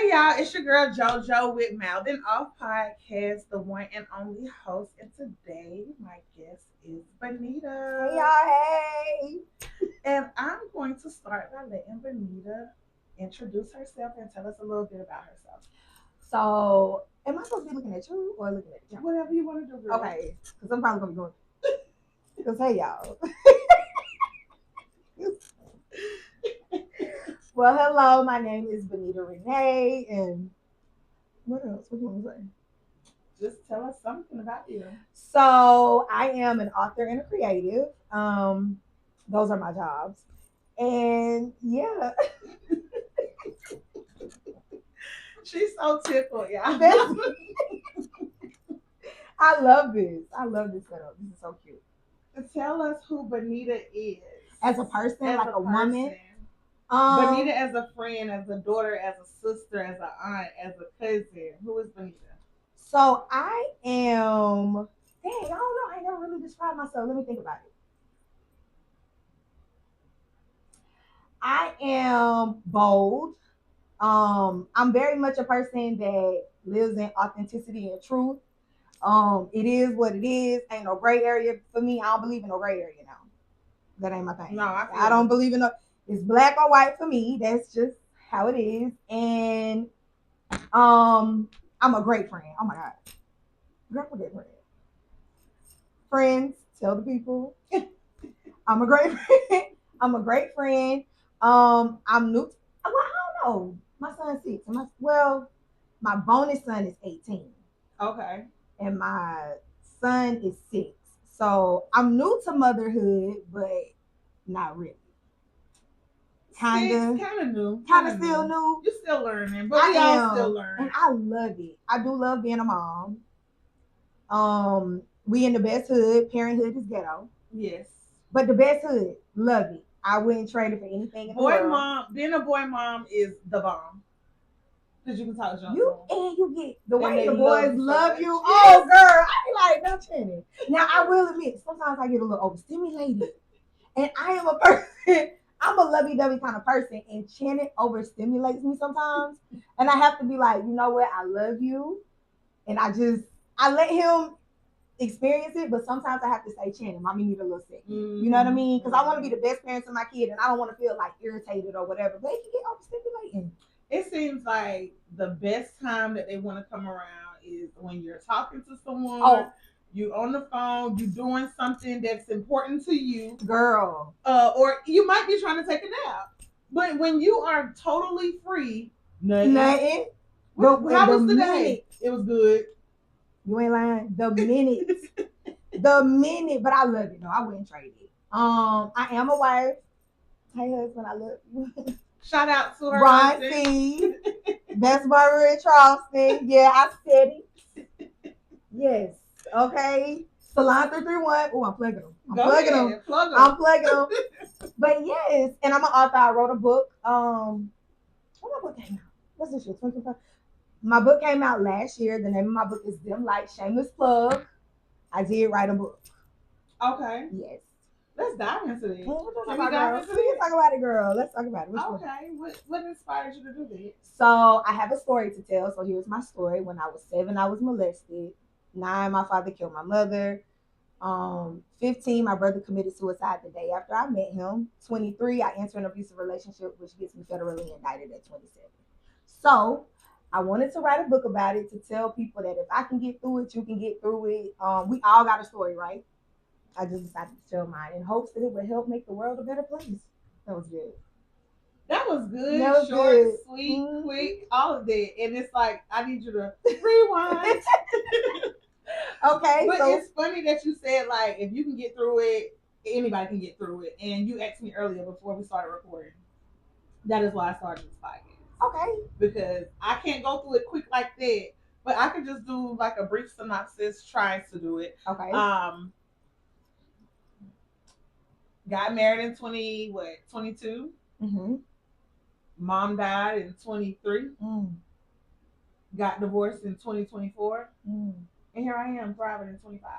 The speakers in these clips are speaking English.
Hey y'all, it's your girl JoJo with Mouthing Off Podcast, the one and only host. And today, my guest is Benita. Hey y'all, hey. And I'm going to start by letting Benita introduce herself and tell us a little bit about herself. So, am I supposed to be looking at you or looking at the camera? Whatever you want to do, girl. Okay, because I'm probably gonna be going. Because hey y'all. Well, hello, my name is Benita Renee, and what else? What do you want to say? Just tell us something about you. So, I am an author and a creative. Those are my jobs, and yeah. She's so tickled, y'all. I love this. I love this setup. This is so cute. Tell us who Benita is. As a person, As like a woman. Benita as a friend, as a daughter, as a sister, as an aunt, as a cousin. Who is Benita? So I am. Dang, I don't know. I never really described myself. Let me think about it. I am bold. I'm very much a person that lives in authenticity and truth. It is what it is. Ain't no gray area for me. I don't believe in no gray area now. That ain't my thing. No, I don't believe in no. It's black or white for me. That's just how it is. And I'm a great friend. Oh my god, great friend. Friends, tell the people. I'm a great friend. I'm a great friend. I'm new. Well, I don't know. My son's 6. My bonus son is 18. Okay. And my son is 6. So I'm new to motherhood, but not really. Kind of new. Kind of still new. You're still learning, but we all still learn. And I love it. I do love being a mom. We in the best hood. Parenthood is ghetto. Yes. But the best hood. Love it. I wouldn't trade it for anything in the world. Mom, being a boy mom is the bomb. Because you can talk junk. You get the way the boys love you. Yes. Oh, girl. I be like, no, Channing. Now, I will admit, sometimes I get a little overstimulated. And I am a person, I'm a lovey-dovey kind of person. And Channing overstimulates me sometimes. And I have to be like, you know what? I love you. And I let him experience it, but sometimes I have to say, Channing, mommy need a little second. You know what I mean? Because I want to be the best parent to my kid, and I don't want to feel like irritated or whatever. But it can get overstimulating. It seems like the best time that they want to come around is when you're talking to someone. Oh. You on the phone, you doing something that's important to you, girl. Or you might be trying to take a nap. But when you are totally free, nothing. How was the day? It was good. You ain't lying. The minute, but I love it. No, I wouldn't trade it. I am a wife. Hey, husband, I love you. Shout out to her. Ron C. Best barber in Charleston. Yeah, I said it. Yes. Okay. Salon 331. Oh, I'm plugging them. I'm plugging them. But yes, and I'm an author. I wrote a book. When my book came out? What's this year? 2025. My book came out last year. The name of my book is Dim Light. Shameless plug. I did write a book. Okay. Yes. Let's dive into it. We can talk about it, girl. Let's talk about it. Okay. What inspired you to do that? So I have a story to tell. So here's my story. When I was 7, I was molested. 9, my father killed my mother. 15, my brother committed suicide the day after I met him. 23, I entered an abusive relationship, which gets me federally indicted at 27. So I wanted to write a book about it to tell people that if I can get through it, you can get through it. We all got a story, right? I just decided to tell mine in hopes that it would help make the world a better place. That was good. That was good. That was short, good. Sweet, quick, all of that. And it's like, I need you to rewind. Okay. But it's funny that you said, like, if you can get through it, anybody can get through it. And you asked me earlier before we started recording. That is why I started this podcast. Okay. Because I can't go through it quick like that. But I can just do like a brief synopsis trying to do it. Okay. Got married in 22? Mm-hmm. Mom died in 23. Got divorced in 2024. And here I am thriving in 25.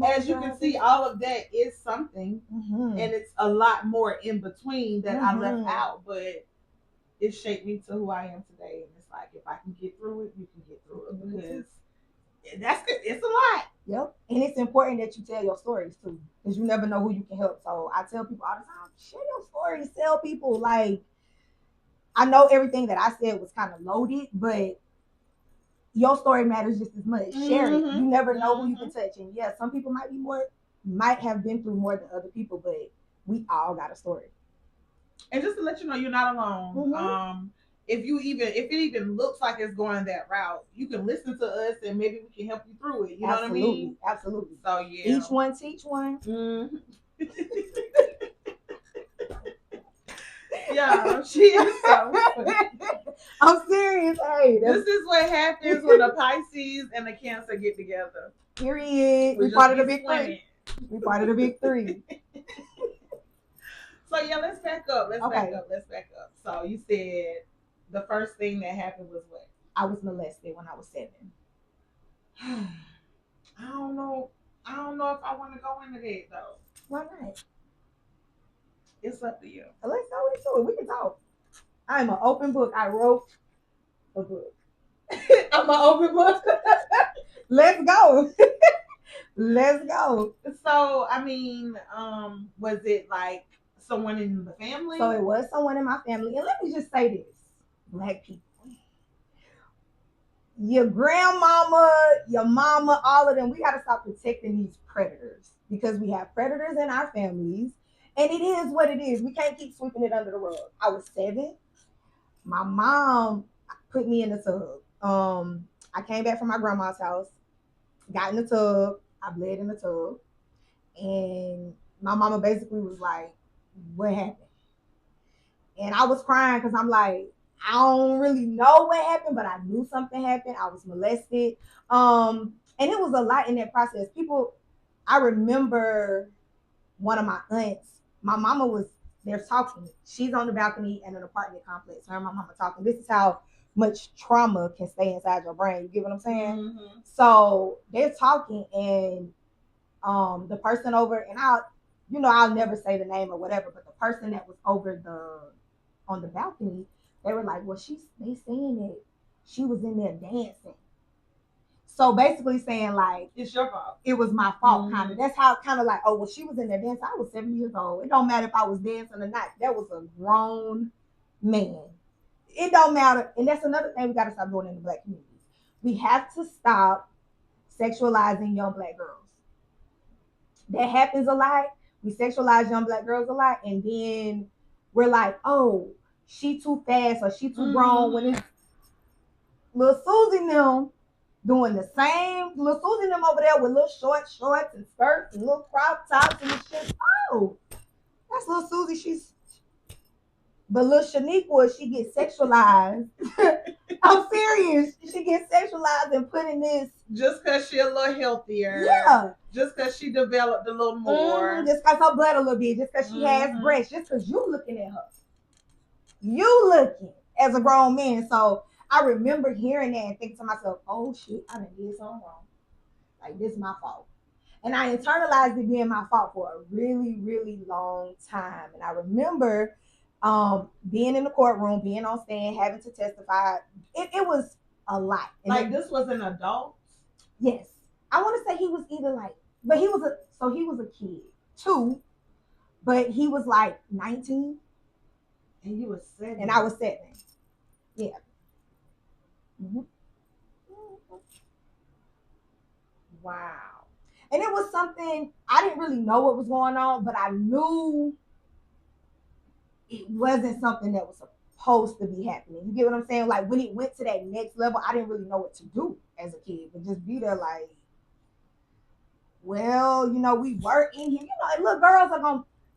As you can see, all of that is something. And it's a lot more in between that I left out. But it shaped me to who I am today. And it's like, if I can get through it, you can get through it, because it's a lot. Yep. And it's important that you tell your stories too, because you never know who you can help. So I tell people all the time, share your stories, tell people. Like, I know everything that I said was kind of loaded, but your story matters just as much. Share it. You never know who you can touch. And yeah, some people might have been through more than other people, but we all got a story. And just to let you know, you're not alone. If it even looks like it's going that route, you can listen to us and maybe we can help you through it. You know what I mean? Absolutely. So yeah. Each one teach one. Yeah, she is so funny. I'm serious. Hey, this is what happens when a Pisces and a Cancer get together. Period. We part of the big three. We part of the big three. So yeah, let's back up. Let's back up. So you said the first thing that happened was what? I was molested when I was 7. I don't know if I want to go into that though. Why not? It's up to you. Let's go into it. We can talk. I'm an open book. I wrote a book. I'm an open book. Let's go. Let's go. So I mean, was it like someone in the family? So it was someone in my family. And let me just say this, Black people. Your grandmama, your mama, all of them, we got to stop protecting these predators, because we have predators in our families, and it is what it is. We can't keep sweeping it under the rug. I was 7. My mom put me in the tub. I came back from my grandma's house, got in the tub, I bled in the tub, and my mama basically was like, what happened? And I was crying because I'm like, I don't really know what happened, but I knew something happened. I was molested. And it was a lot in that process. I remember one of my aunts, my mama was there talking. She's on the balcony in an apartment complex. Her and my mama talking. This is how much trauma can stay inside your brain. You get what I'm saying? So they're talking, and the person over, and I'll never say the name or whatever, but the person that was on the balcony, they were like, well, they saying that she was in there dancing. So basically saying like, it's your fault. It was my fault, kind of. That's how kind of like, oh, well, she was in there dancing. I was 7 years old. It don't matter if I was dancing or not. That was a grown man. It don't matter. And that's another thing we got to stop doing in the Black community. We have to stop sexualizing young Black girls. That happens a lot. We sexualize young Black girls a lot, and then we're like, oh, she too fast or she too grown, when it's little Susie them doing the same. Little Susie them over there with little shorts and skirts and little crop tops and shit. Oh, that's little Susie. But little Shaniqua, she gets sexualized. I'm serious. She gets sexualized and put in this. Just because she's a little healthier. Yeah. Just because she developed a little more. Just because her blood a little bit. Just because she has breasts. Just because you looking at her. You looking as a grown man. So I remember hearing that and thinking to myself, oh shit, I done did something wrong. Like, this is my fault. And I internalized it being my fault for a really, really long time. And I remember being in the courtroom, being on stand, having to testify. It was a lot. And like, this was an adult? Yes. I want to say he was either like, but he was a kid too, but he was like 19. And you were 7. And I was 7. Yeah. Wow. And it was something, I didn't really know what was going on, but I knew it wasn't something that was supposed to be happening. You get what I'm saying? Like, when it went to that next level, I didn't really know what to do as a kid, but just be there like, well, we were in here.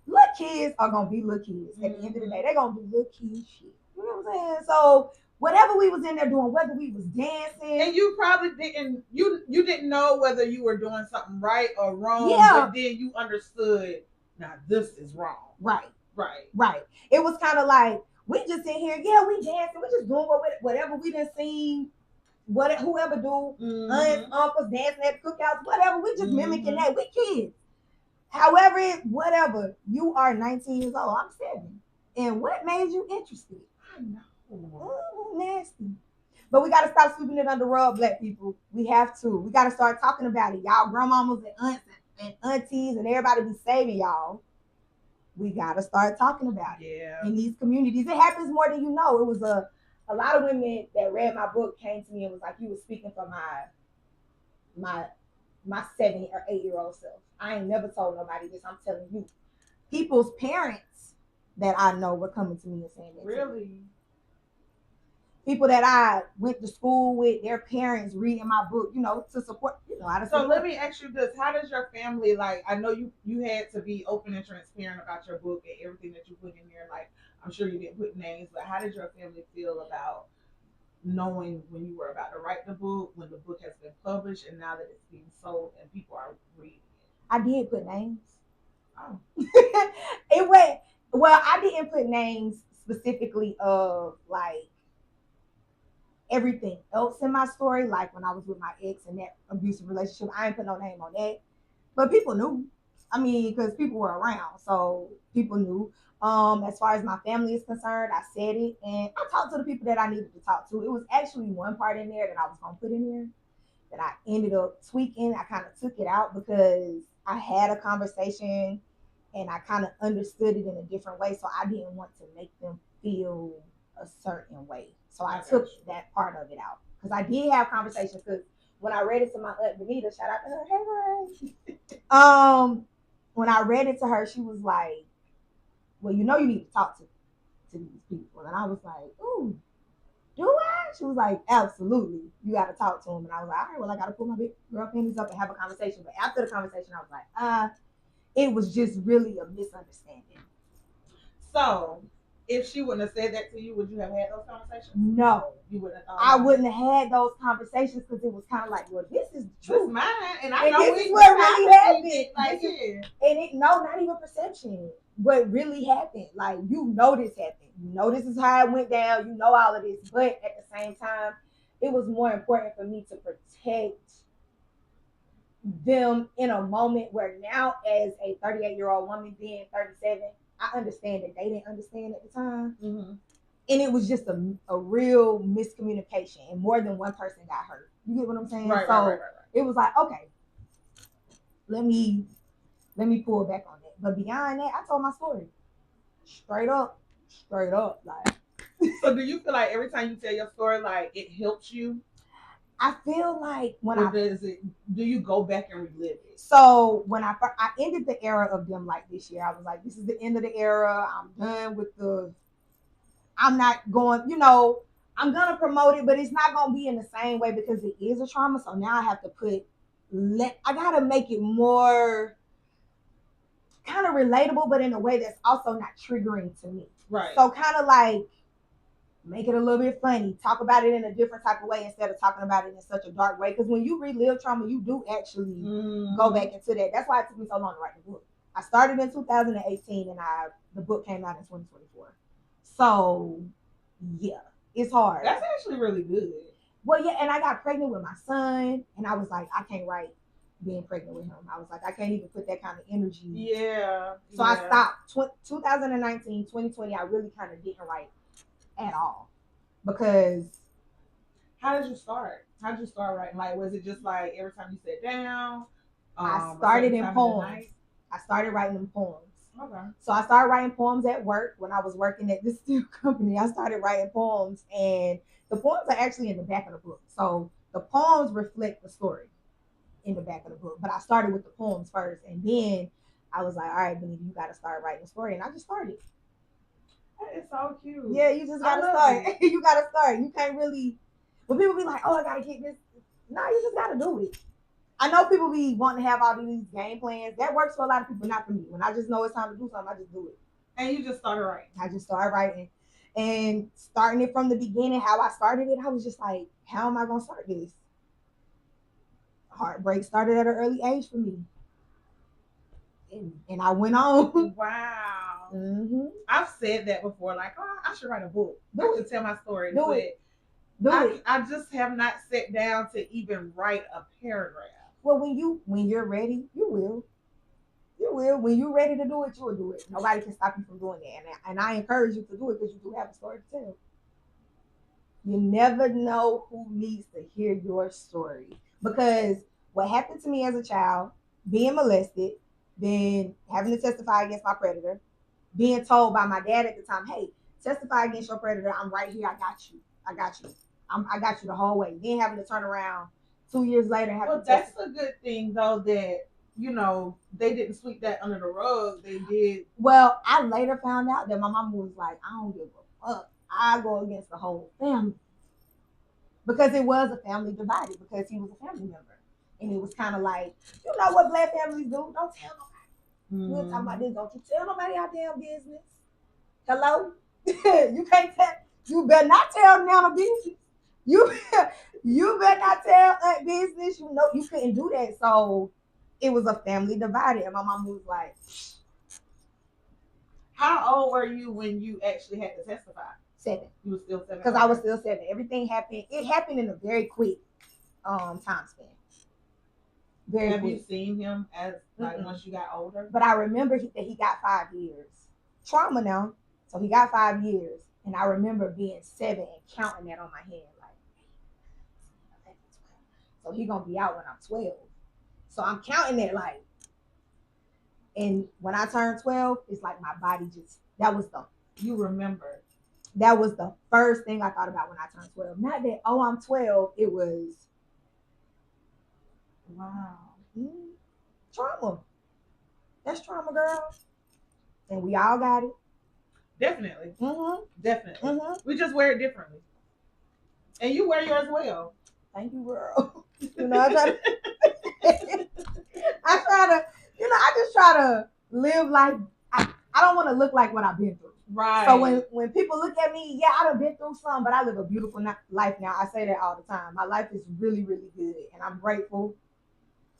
Little kids are gonna be little kids. At the end of the day, they're gonna do little kid shit. You know what I'm saying? So whatever we was in there doing, whether we was dancing, and you probably didn't, you didn't know whether you were doing something right or wrong. Yeah. But then you understood, now this is wrong. Right. Right. It was kind of like, we just in here, yeah, we dancing, we just doing whatever we done seen, whoever do, aunts, uncles, dancing at the cookouts, whatever, we just mimicking that. We kids. However, whatever, you are 19 years old, I'm 7. And what made you interested? I know. But we gotta stop sweeping it under the rug, black people. We have to. We gotta start talking about it. Y'all grandmamas and aunts and aunties and everybody be saving y'all. We gotta start talking about it. Yeah. In these communities. It happens more than you know. It was a lot of women that read my book came to me and was like, you were speaking for my 7 or 8-year-old self. I ain't never told nobody this. I'm telling you. People's parents that I know were coming to me and saying that. Really? People that I went to school with, their parents reading my book, you know, to support, you know, how to support. So let me ask you this. How does your family, like, I know you had to be open and transparent about your book and everything that you put in there. Like, I'm sure you didn't put names, but how did your family feel about knowing when you were about to write the book, when the book has been published, and now that it's being sold and people are reading it? I did put names. Oh. It went, well, I didn't put names specifically of like everything else in my story, like when I was with my ex and that abusive relationship. I ain't put no name on that, but people knew. I mean, because people were around, so people knew. As far as my family is concerned, I said it, and I talked to the people that I needed to talk to. It was actually one part in there that I was gonna put in there that I ended up tweaking. I kind of took it out because I had a conversation and I kind of understood it in a different way, so I didn't want to make them feel a certain way. So I took that part of it out because I did have conversations. Because when I read it to my aunt Benita, shout out to her, hey Ray. When I read it to her, she was like, "Well, you know, you need to talk to these people," and I was like, "Ooh, do I?" She was like, "Absolutely, you got to talk to them." And I was like, "All right, well, I got to put my big girl panties up and have a conversation." But after the conversation, I was like, it was just really a misunderstanding. So, if she wouldn't have said that to you, would you have had those conversations? No, you wouldn't have. I wouldn't have had those conversations because it was kind of like, well, this is the truth, mine, and I know this is what really happened. Like, yeah. And it, no, not even perception. What really happened? Like, you know, this happened. You know, this is how it went down. You know all of this, but at the same time, it was more important for me to protect them in a moment where now, as a 38-year-old woman being 37, I understand that they didn't understand at the time. Mm-hmm. And it was just a real miscommunication, and more than one person got hurt. You get what I'm saying? Right, so right. It was like, okay, let me pull back on that. But beyond that, I told my story straight up, like. So do you feel like every time you tell your story, like it helps you? I feel like when do you go back and relive it? So when I ended the era of them like this year, I was like, this is the end of the era. I'm done with I'm not going, you know, I'm gonna promote it, but it's not gonna be in the same way because it is a trauma. So now I have to I gotta make it more kind of relatable, but in a way that's also not triggering to me. Right. So kind of like make it a little bit funny, talk about it in a different type of way instead of talking about it in such a dark way. Because when you relive trauma, you do actually go back into that. That's why it took me so long to write the book. I started in 2018 and the book came out in 2024. So yeah, it's hard. That's actually really good. Well, yeah, and I got pregnant with my son, and I was like, I can't write being pregnant with him. I was like, I can't even put that kind of energy. Yeah. So I stopped. 2019, 2020, I really kind of didn't write at all because. How did you start? How did you start writing? Like, was it just like every time you sat down? I started in poems. I started writing in poems. Okay. So I started writing poems at work when I was working at this steel company. I started writing poems, and the poems are actually in the back of the book. So the poems reflect the story in the back of the book. But I started with the poems first, and then I was like, all right, Benita, you got to start writing a story. And I just started. That is so cute. Yeah, you just got to start. You got to start. You can't really, when people be like, oh, I got to get this. No, you just got to do it. I know people be wanting to have all these game plans. That works for a lot of people, not for me. When I just know it's time to do something, I just do it. And you just started writing. I just started writing. And starting it from the beginning, how I started it, I was just like, how am I going to start this? Heartbreak started at an early age for me. And I went on. Wow. Mm-hmm. I've said that before, like, oh, I should write a book. I should tell my story. Do it. I just have not sat down to even write a paragraph. Well, when you're ready, you will. You will. When you're ready to do it, you will do it. Nobody can stop you from doing it. And I encourage you to do it because you do have a story to tell. You never know who needs to hear your story. Because what happened to me as a child, being molested, then having to testify against my predator, being told by my dad at the time, hey, testify against your predator. I'm right here. I got you. I got you. I got you the whole way. Then having to turn around 2 years later and Well, that's a good thing though that they didn't sweep that under the rug. They did. Well, I later found out that my mom was like, I don't give a fuck. I go against the whole family. Because it was a family divided because he was a family member. And it was kind of like, you know what black families do? Don't tell nobody. We're talking about this. Don't you tell nobody our damn business. Hello? You can't tell. You better not tell Nana business. You better not tell that business. You know you couldn't do that. So it was a family divided. And my mom was like, how old were you when you actually had to testify? 7. You were still 7? Because I was still 7. Everything happened. It happened in a very quick time span. Very Have quick. you seen him as once you got older? But I remember that he got 5 years. Trauma now. So he got 5 years. And I remember being 7 and counting that on my hand. Like, so he going to be out when I'm 12. So I'm counting that like. And when I turned 12, it's like my body just, you remember. That was the first thing I thought about when I turned 12. Not that, oh, I'm 12. It was, wow. Trauma. That's trauma, girl. And we all got it. Definitely. Definitely. Mm-hmm. We just wear it differently. And you wear yours well. Thank you, girl. I just try to live like, I don't want to look like what I've been through. Right. So when people look at me, yeah, I done been through something, but I live a beautiful life now. I say that all the time. My life is really, really good, and I'm grateful,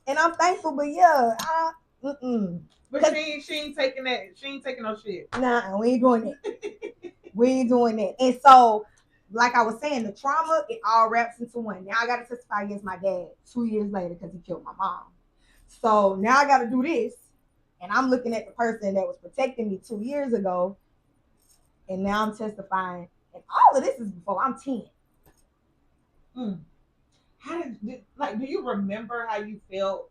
and I'm thankful. But yeah, But she ain't taking that. She ain't taking no shit. Nah, we ain't doing that. We ain't doing that. And so, like I was saying, the trauma, it all wraps into one. Now I got to testify against my dad 2 years later because he killed my mom. So now I got to do this, and I'm looking at the person that was protecting me 2 years ago. And now I'm testifying. And all of this is before I'm 10. How do you remember how you felt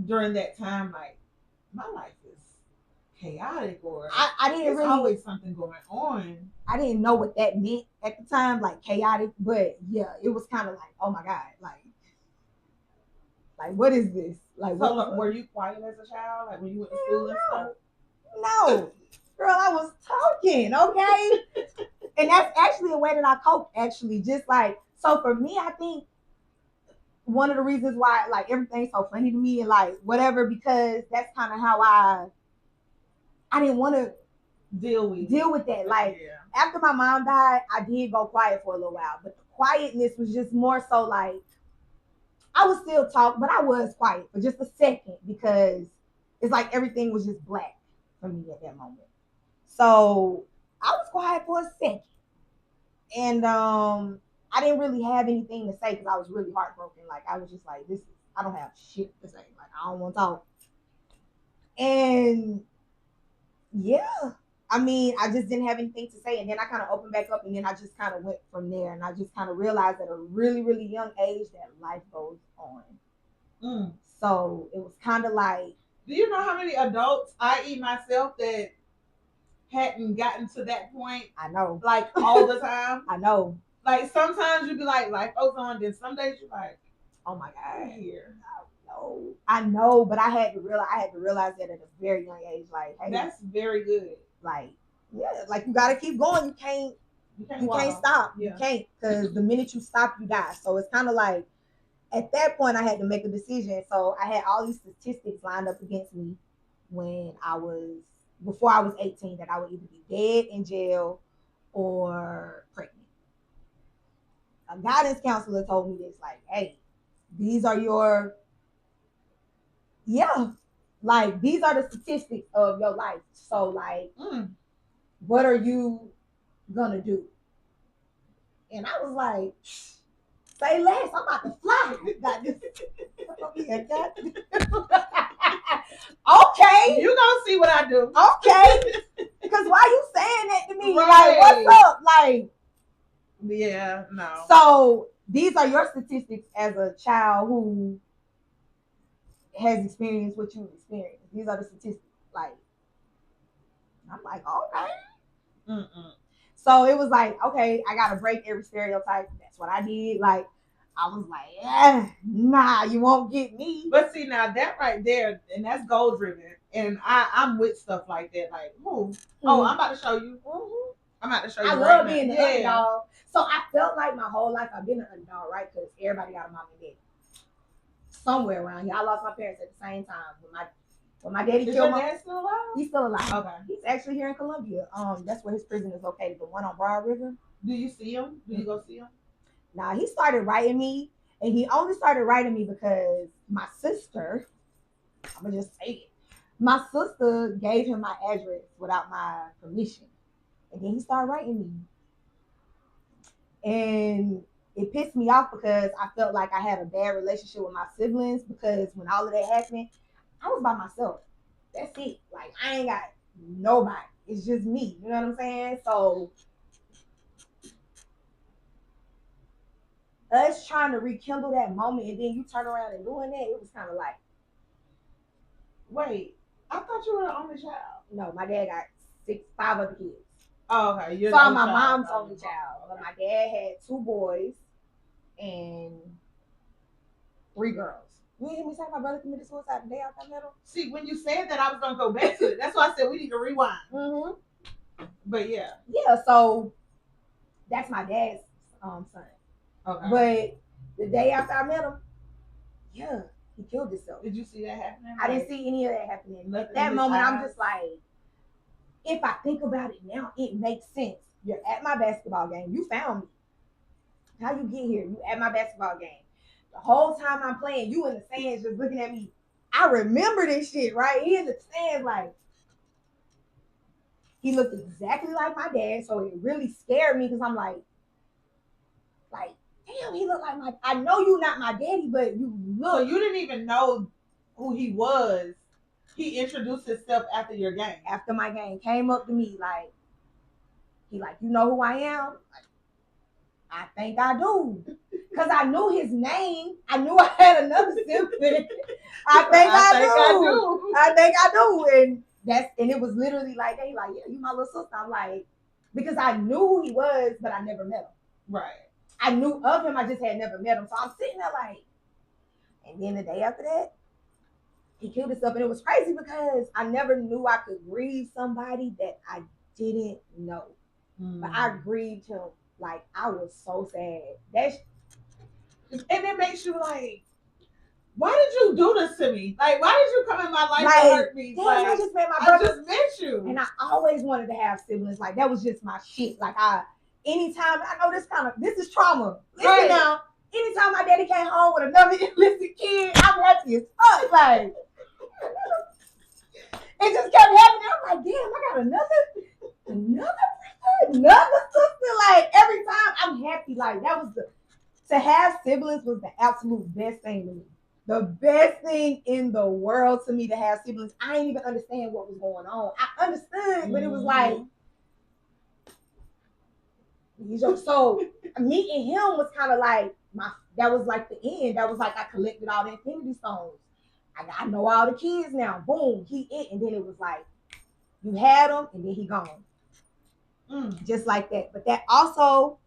during that time? Like, my life is chaotic, or I didn't there's always something going on. I didn't know what that meant at the time, like chaotic. But yeah, it was kind of like, oh my God, like what is this? Like, so, were you quiet as a child? Like when you went to school and stuff? No. Girl, I was talking, okay? And that's actually a way that I cope, actually. Just like, so for me, I think one of the reasons why, like, everything's so funny to me and, like, whatever, because that's kind of how I didn't want to deal with that. Like, after my mom died, I did go quiet for a little while. But the quietness was just more so, like, I would still talk, but I was quiet for just a second because it's like everything was just black for me at that moment. So I was quiet for a second. And I didn't really have anything to say because I was really heartbroken. Like, I was just like, I don't have shit to say. Like, I don't want to talk. And yeah, I mean, I just didn't have anything to say. And then I kind of opened back up, and then I just kind of went from there. And I just kind of realized at a really, really young age that life goes on. So it was kind of like. Do you know how many adults, i.e. myself, that hadn't gotten to that point? I know. Like, all the time? I know. Like, sometimes you'd be like, life goes on. Then some days you're like, oh my God. Here. I know, but I had to realize that at a very young age. Like, hey, that's very good. Like, yeah, like you gotta keep going. You can't stop. Yeah. You can't, because the minute you stop, you die. So it's kind of like at that point I had to make a decision. So I had all these statistics lined up against me before I was 18, that I would either be dead, in jail, or pregnant. A guidance counselor told me this, like, hey, these are these are the statistics of your life. So, like, what are you gonna do? And I was like, say less, I'm about to fly. Okay. You gonna see what I do. Okay. Because why you saying that to me? Right. Like, what's up? Like, Yeah, no. So these are your statistics as a child who has experienced what you've experienced. These are the statistics. Like, I'm like, okay. Mm-mm. So it was like, okay, I gotta break every stereotype. That's what I did. Like, I was like, nah, you won't get me. But see, now that right there, and that's goal driven. And I'm with stuff like that. Like, who? Oh, I'm about to show you. I'm about to show you. I love being the underdog. So I felt like my whole life I've been an underdog, right? Because everybody got a mom and daddy. Somewhere around here. I lost my parents at the same time. When my daddy Is killed your my dad still alive? He's still alive. Okay. He's actually here in Columbia. That's where his prison is located, the one on Broad River. Do you see him? Do you go see him? Nah, he started writing me, and he only started writing me because my sister, I'm gonna just say it. My sister gave him my address without my permission. And then he started writing me. And it pissed me off because I felt like I had a bad relationship with my siblings because when all of that happened, I was by myself. That's it. Like, I ain't got nobody. It's just me. You know what I'm saying? So us trying to rekindle that moment and then you turn around and doing that, it was kind of like, wait, I thought you were the only child. No, my dad got five other kids. Oh, okay. So I'm my mom's only child. But my dad had 2 boys and 3 girls. You didn't hear me say my brother committed suicide the day after I met him? See, when you said that, I was gonna go back to it. That's why I said we need to rewind. Mm-hmm. But yeah. Yeah, so that's my dad's son. Okay. But the day after I met him, yeah, he killed himself. Did you see that happening? I didn't see any of that happening. At that moment, I'm just like, if I think about it now, it makes sense. You're at my basketball game. You found me. How you get here? You at my basketball game. The whole time I'm playing, you in the stands just looking at me. I remember this shit, right? He in the stands like, he looked exactly like my dad, so it really scared me because I'm like, damn, he looked like my, I know you not my daddy, but you look. So you didn't even know who he was. He introduced himself after your game. After my game, came up to me like, he like, you know who I am? Like, I think I do. Because I knew his name. I knew I had another sibling. I think I do. And it was literally like, they like, yeah, you my little sister. I'm like, because I knew who he was, but I never met him. Right. I knew of him, I just had never met him. So I'm sitting there like, and then the day after that, he killed himself. And it was crazy because I never knew I could grieve somebody that I didn't know. But I grieved him. Like, I was so sad. And it makes you like, why did you do this to me? Like, why did you come in my life to hurt me? Damn, like, I just met my brother. I just met you. And I always wanted to have siblings. Like, that was just my shit. Like, anytime, I know this is trauma. Listen now, anytime my daddy came home with another illicit kid, I'm happy as fuck. Like, it just kept happening. I'm like, damn, I got another sister. Like, every time I'm happy. Like, to have siblings was the absolute best thing to me. The best thing in the world to me to have siblings. I didn't even understand what was going on. I understood, but it was like, so meeting him was kind of like that was like the end. That was like I collected all the Infinity Stones. I know all the kids now. Boom, he it. And then it was like, you had him and then he gone. Just like that. But that also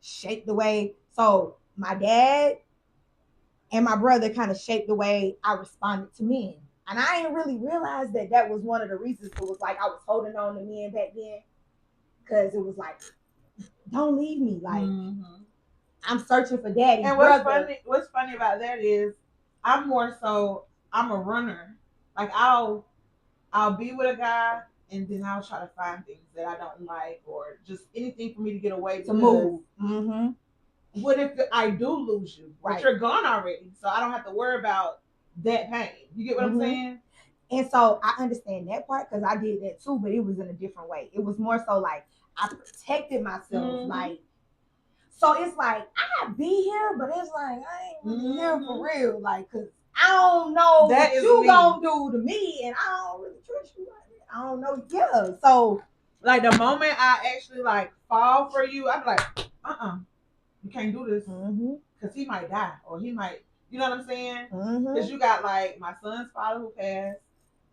shaped the way. So my dad and my brother kind of shaped the way I responded to men. And I didn't really realize that was one of the reasons. It was like I was holding on to men back then. Because it was like, don't leave me. Like, I'm searching for daddy. And what's funny about that is I'm a runner. Like, I'll be with a guy and then I'll try to find things that I don't like or just anything for me to get away to move. What if I do lose you? Right. But you're gone already, so I don't have to worry about that pain. You get what I'm saying? And so I understand that part because I did that too, but it was in a different way. It was more so like I protected myself. Like, so it's like I be here, but it's like I ain't really here for real. Like, cause I don't know what you gonna do to me, and I don't really trust you. I don't know. Yeah. So like the moment I actually like fall for you, I'm like, you can't do this Mm-hmm. because he might die or he might, you know what I'm saying? Because Mm-hmm. you got like my son's father who passed,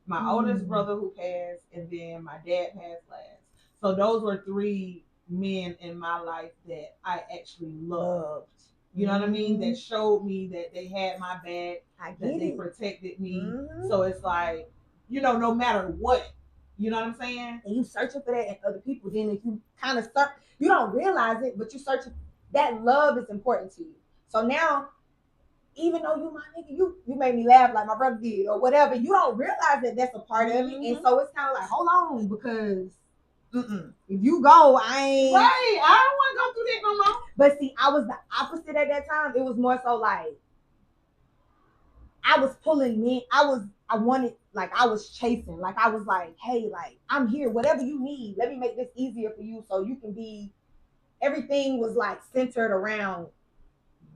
my oldest Mm. brother who passed, and then my dad passed last. So those were three men in my life that I actually loved. You know what I mean? That showed me that they had my back, I that get they it. protected me. Mm-hmm. So it's like, no matter what, you know what I'm saying? And you searching for that in other people. Then if you kind of start, you don't realize it, but you searching. That love is important to you. So now, even though you my nigga, you made me laugh like my brother did or whatever, you don't realize that that's a part of it. And so it's kind of like, hold on, because if you go, I ain't. Right, I don't want to go through that no more. But see, I was the opposite at that time. It was more so like I was pulling me. I wanted, like, I was chasing. Like, I was like, hey, like, I'm here. Whatever you need, let me make this easier for you so you can be. Everything was like centered around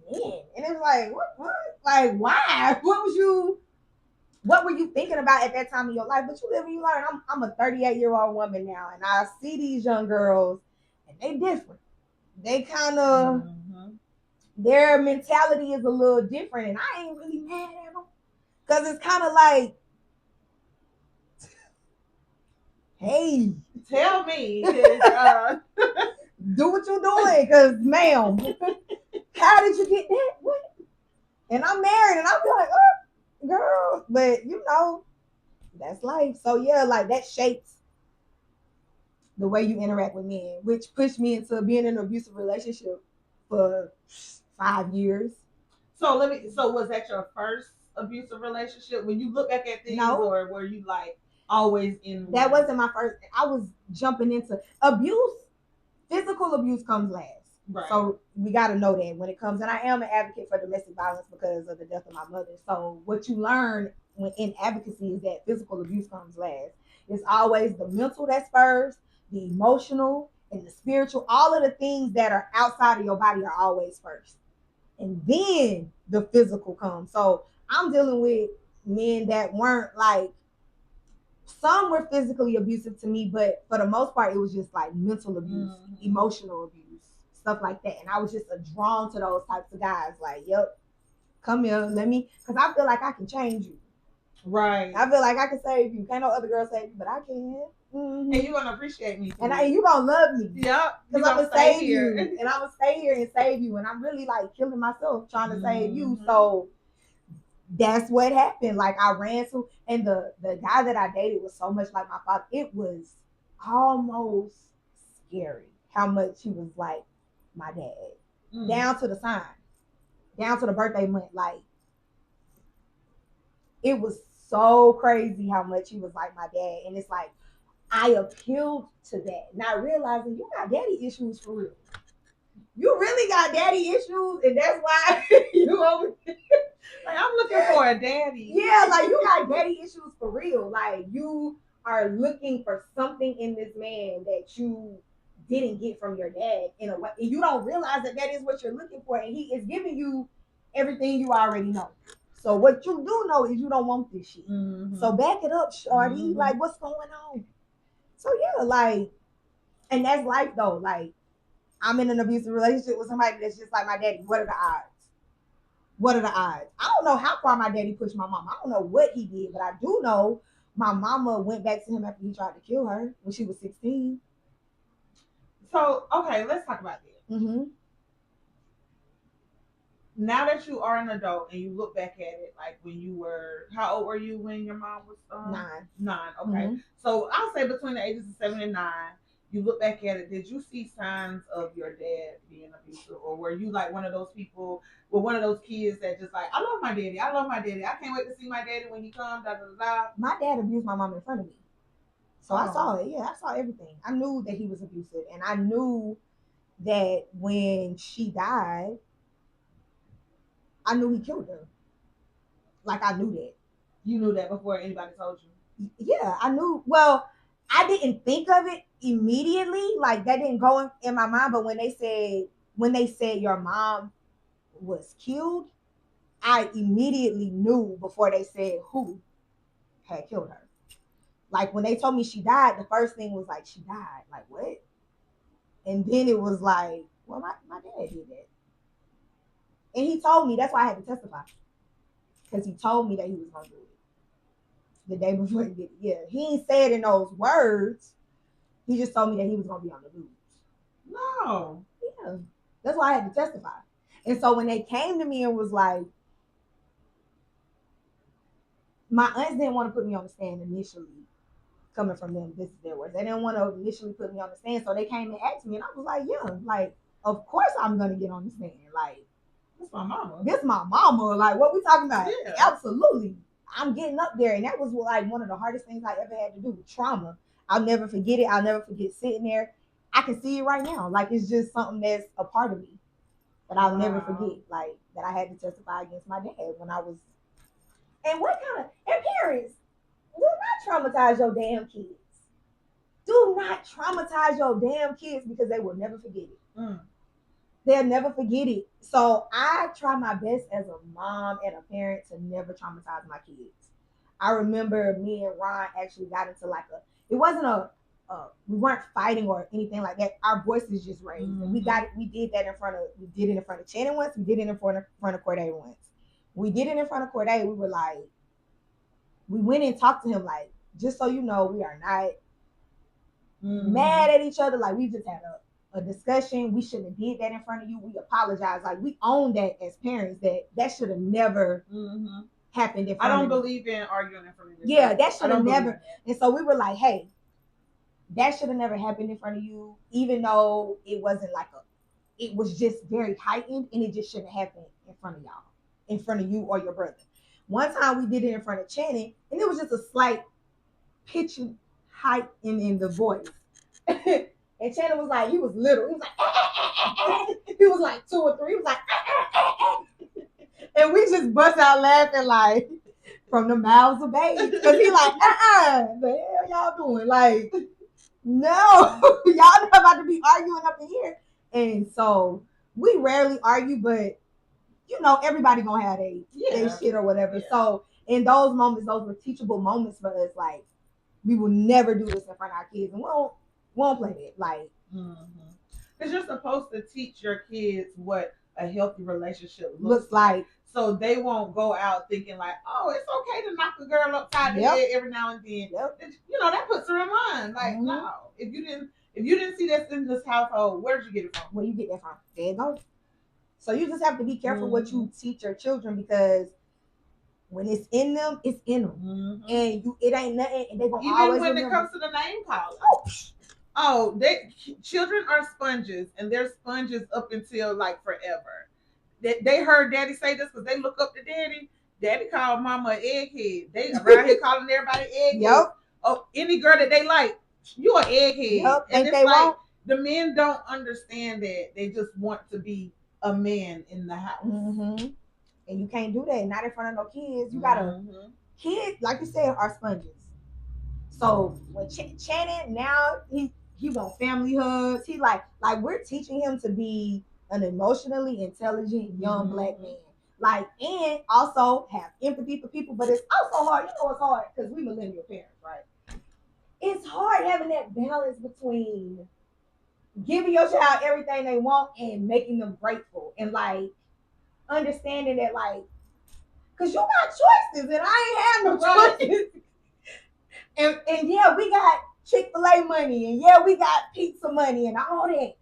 men. And it's like, what? Like, why? What were you thinking about at that time in your life? But you live and you learn. I'm a 38-year-old woman now, and I see these young girls, and they different. They kind of, their mentality is a little different, and I ain't really mad at them. Because it's kind of like, hey, tell me. Do what you're doing, because, ma'am, how did you get that? What? And I'm married, and I'll be like, oh, girl. But, that's life. So, yeah, like, that shapes the way you interact with men, which pushed me into being in an abusive relationship for 5 years. So was that your first abusive relationship? When you look back at things, or were you like always in? That wasn't my first. I was jumping into abuse. Physical abuse comes last. Right. So we got to know that when it comes, and I am an advocate for domestic violence because of the death of my mother. So what you learn when in advocacy is that physical abuse comes last. It's always the mental that's first, the emotional, and the spiritual. All of the things that are outside of your body are always first, and then the physical comes. So I'm dealing with men that weren't like, some were physically abusive to me, but for the most part, it was just like mental abuse, emotional abuse, stuff like that. And I was just drawn to those types of guys. Like, yep, come here, let me, because I feel like I can change you. Right. I feel like I can save you. Can't no other girl save you, but I can. Mm-hmm. And you're gonna appreciate me. And you gonna love me. Yep. Because I'm gonna save you. And I'm gonna stay here and save you. And I'm really like killing myself trying to save you. So that's what happened. Like, I ran to, and the guy that I dated was so much like my father. It was almost scary how much he was like my dad, down to the sign, down to the birthday month. Like, it was so crazy how much he was like my dad. And it's like, I appealed to that, not realizing you got daddy issues for real. You really got daddy issues, and that's why you over here. Like, I'm looking for a daddy. Yeah, like, you got daddy issues for real. Like, you are looking for something in this man that you didn't get from your dad in a way. And you don't realize that is what you're looking for. And he is giving you everything you already know. So what you do know is you don't want this shit. Mm-hmm. So back it up, shorty. Mm-hmm. Like, what's going on? So yeah, like, and that's life though. Like, I'm in an abusive relationship with somebody that's just like my daddy. What are the odds? What are the odds? I don't know how far my daddy pushed my mom. I don't know what he did, but I do know my mama went back to him after he tried to kill her when she was 16. So, okay, let's talk about this. Mm-hmm. Now that you are an adult and you look back at it, like when you were, how old were you when your mom was? 9. Okay. Mm-hmm. So I'll say between the ages of 7 and 9, you look back at it, did you see signs of your dad being abusive? Or were you like one of those people, one of those kids that just like, I love my daddy. I can't wait to see my daddy when he comes, da, da, da, da. My dad abused my mom in front of me. So I saw it. Yeah, I saw everything. I knew that he was abusive. And I knew that when she died, I knew he killed her. Like, I knew that. You knew that before anybody told you? Yeah, I knew. Well, I didn't think of it immediately. Like, that didn't go in my mind. But when they said your mom was killed, I immediately knew before they said who had killed her. Like, when they told me she died, the first thing was like, she died. Like, what? And then it was like, Well, my dad did that. And he told me, that's why I had to testify. Because he told me that he was going to do it the day before he did it. Yeah, he ain't said in those words. He just told me that he was going to be on the news. No. Yeah, that's why I had to testify. And so when they came to me and was like, my aunts didn't want to put me on the stand initially. Coming from them, this is their words. They didn't want to initially put me on the stand, so they came and asked me, and I was like, yeah, like, of course I'm gonna get on the stand. Like, this my mama. This my mama. Like, what we talking about? Yeah. Absolutely. I'm getting up there, and that was like one of the hardest things I ever had to do. Trauma. I'll never forget it. I'll never forget sitting there. I can see it right now. Like, it's just something that's a part of me that I'll never forget. Like, that I had to testify against my dad when I was. And what kind of, and parents, do not traumatize your damn kids. Do not traumatize your damn kids because they will never forget it. They'll never forget it. So I try my best as a mom and a parent to never traumatize my kids. I remember me and Ron actually got into like it wasn't we weren't fighting or anything like that. Our voices just raised. And we did it in front of Channing once. We did it in front of Corday once. We did it in front of Corday. We were like, we went and talked to him like, just so you know, we are not mad at each other. Like, we just had a discussion. We shouldn't have did that in front of you. We apologize. Like, we own that as parents, that should have never happened in front of you. I don't believe in arguing in front of you. Yeah, that should have never. And so we were like, hey, that should have never happened in front of you, even though it wasn't like it was just very heightened, and it just shouldn't happen in front of y'all, in front of you or your brother. One time we did it in front of Channing, and it was just a slight pitch height in the voice. And Channing was like, he was little. He was like, he was like 2 or 3. He was like, and we just bust out laughing like from the mouths of babes. Because he like, the hell y'all doing? Like, no, y'all not about to be arguing up in here. And so we rarely argue, but you know, everybody gonna have a shit or whatever. Yeah. So in those moments, those were teachable moments for us. Like, we will never do this in front of our kids, and we won't play it. Like, because you're supposed to teach your kids what a healthy relationship looks like. So they won't go out thinking like, oh, it's okay to knock a girl upside the head every now and then. You know, that puts her in line. Like, no, if you didn't see this in this household, where did you get it from? Where you get that from? There you go. So you just have to be careful what you teach your children, because when it's in them, it's in them, and it ain't nothing. And they gonna always even when remember. It comes to the name calling. Children are sponges, and they're sponges up until like forever. They heard Daddy say this because they look up to Daddy. Daddy called Mama an egghead. They around here calling everybody egghead. Yep. Oh, any girl that they like, you an egghead. Yep. And it's like the men don't understand that. They just want to be a man in the house. And you can't do that. Not in front of no kids. You gotta kids, like you said, are sponges. So when Channing now he wants family hugs. He like we're teaching him to be an emotionally intelligent young black man. Like, and also have empathy for people, but it's also hard. You know it's hard because we millennial parents, right? It's hard having that balance between giving your child everything they want and making them grateful, and like understanding that, like, because you got choices and I ain't have no choices. and yeah, we got Chick-fil-A money, and yeah, we got pizza money and all that.